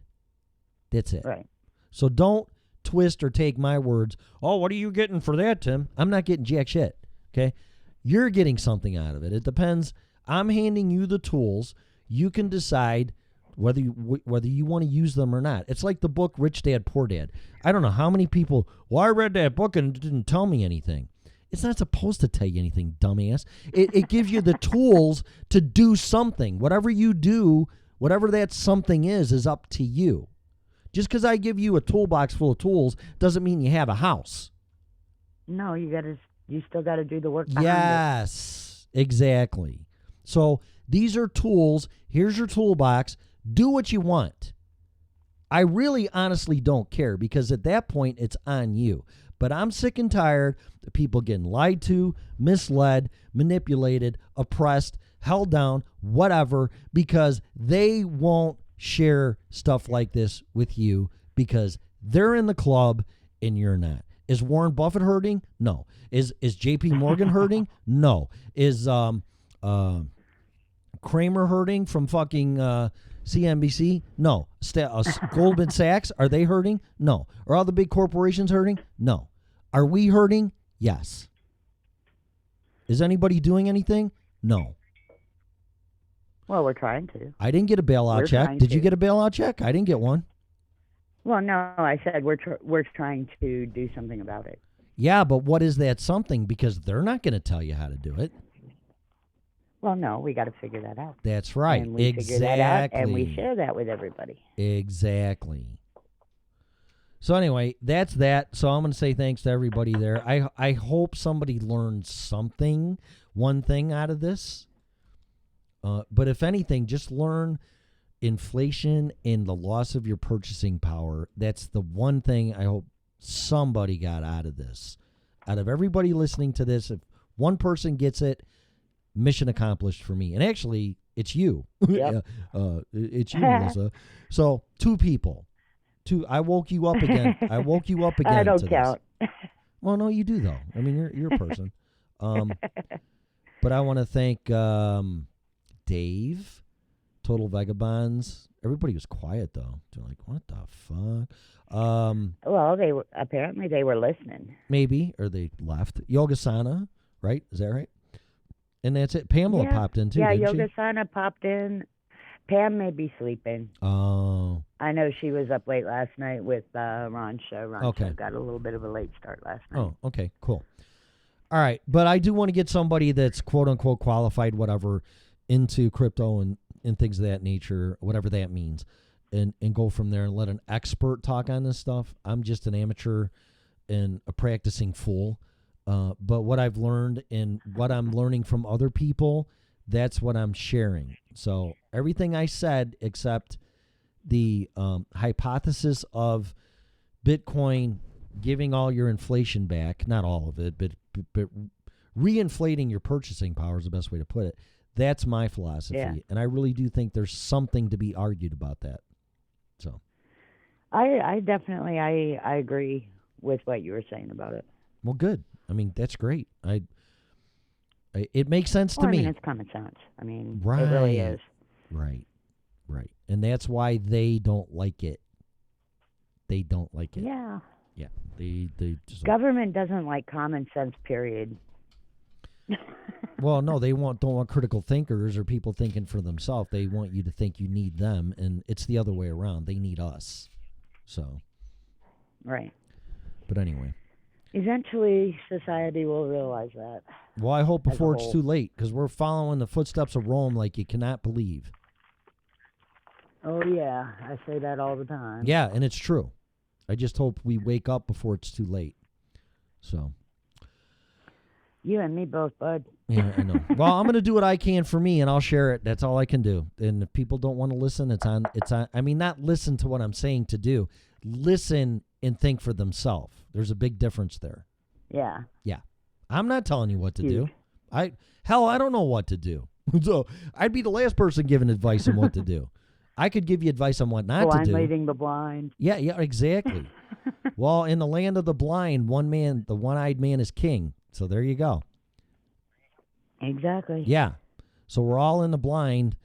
That's it. Right. So don't twist or take my words. Oh, what are you getting for that, Tim? I'm not getting jack shit. Okay? You're getting something out of it. It depends. I'm handing you the tools. You can decide whether you want to use them or not. It's like the book Rich Dad, Poor Dad. I don't know how many people, well, I read that book and it didn't tell me anything. It's not supposed to tell you anything, dumbass. It gives you the tools to do something. Whatever you do, whatever that something is up to you. Just because I give you a toolbox full of tools doesn't mean you have a house. No, you still got to do the work behind it. Yes, exactly. So these are tools. Here's your toolbox. Do what you want. I really honestly don't care because at that point it's on you. But I'm sick and tired of people getting lied to, misled, manipulated, oppressed, held down, whatever, because they won't share stuff like this with you because they're in the club and you're not. Is Warren Buffett hurting? No. Is JP Morgan hurting? No. Is Kramer hurting from fucking CNBC? No. Goldman Sachs, are they hurting? No. Are all the big corporations hurting? No. Are we hurting? Yes. Is anybody doing anything? No. Well, we're trying to. I didn't get a bailout check. Did you get a bailout check? I didn't get one. Well, no, I said we're trying to do something about it. Yeah, but what is that something? Because they're not going to tell you how to do it. Well, no, we got to figure that out. That's right. And we exactly. figure that out, and we share that with everybody. Exactly. So anyway, that's that. So I'm going to say thanks to everybody there. I hope somebody learned something, one thing out of this. But if anything, just learn inflation and the loss of your purchasing power. That's the one thing I hope somebody got out of this. Out of everybody listening to this, if one person gets it, mission accomplished for me. And actually, it's you. Yep. It's you, Melissa. So 2 people. 2. I woke you up again. I don't to count. This. Well, no, you do though. I mean, you're a person. But I want to thank Dave, Total Vagabonds. Everybody was quiet though. They're like, "What the fuck?" Well, they were listening. Maybe, or they left. Yogasana, right? Is that right? And that's it. Pamela popped in too. Yeah, didn't Yogasana popped in. Pam may be sleeping. Oh. I know she was up late last night with Ron's show. Ron's show got a little bit of a late start last night. Oh, okay, cool. All right, but I do want to get somebody that's quote unquote qualified, whatever, into crypto and things of that nature, whatever that means, and go from there and let an expert talk on this stuff. I'm just an amateur and a practicing fool. But what I've learned and what I'm learning from other people, that's what I'm sharing. So everything I said except the hypothesis of Bitcoin giving all your inflation back, not all of it, but reinflating your purchasing power is the best way to put it. That's my philosophy. Yeah. And I really do think there's something to be argued about that. So I definitely I agree with what you were saying about it. Well, good. I mean, that's great. It makes sense to me. I mean, it's common sense. I mean, right. It really is. Right. And that's why they don't like it. They don't like it. Yeah. Yeah. They just government doesn't like common sense, period. Well, no, they don't want critical thinkers or people thinking for themselves. They want you to think you need them, and it's the other way around. They need us. So. Right. But anyway. Eventually, society will realize that. Well, I hope before it's too late, because we're following the footsteps of Rome like you cannot believe. Oh, yeah. I say that all the time. Yeah, and it's true. I just hope we wake up before it's too late. So. You and me both, bud. Yeah, I know. Well, I'm going to do what I can for me, and I'll share it. That's all I can do. And if people don't want to listen, it's on. I mean, not listen to what I'm saying to do. Listen and think for themselves. There's a big difference there. Yeah. Yeah. I'm not telling you what to do. Huge. I don't know what to do. So I'd be the last person giving advice on what to do. I could give you advice on what not Blind to do. leading the blind. Yeah, exactly. Well, in the land of the blind, the one-eyed man is king. So there you go. Exactly. Yeah. So we're all in the blind,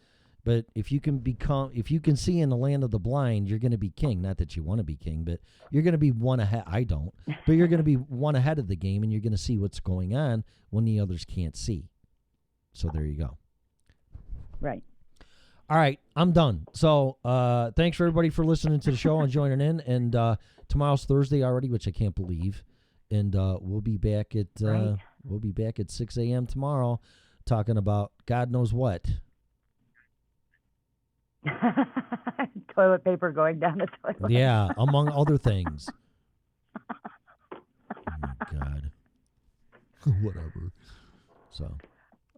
but if you can see in the land of the blind, you're going to be king. Not that you want to be king, but you're going to be one ahead. I don't, but you're going to be one ahead of the game, and you're going to see what's going on when the others can't see. So there you go. Right. All right, I'm done. So thanks for everybody for listening to the show and joining in. And tomorrow's Thursday already, which I can't believe. And we'll be back at 6 a.m. tomorrow, talking about God knows what. Toilet paper going down the toilet. Yeah, among other things. Oh my God. Whatever. So,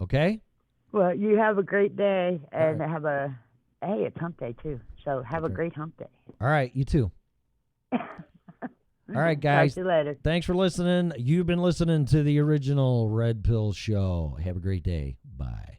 okay. Well, you have a great day, and it's hump day too. So have a great hump day. All right, you too. All right, guys. Talk to you later. Thanks for listening. You've been listening to the original Red Pill Show. Have a great day. Bye.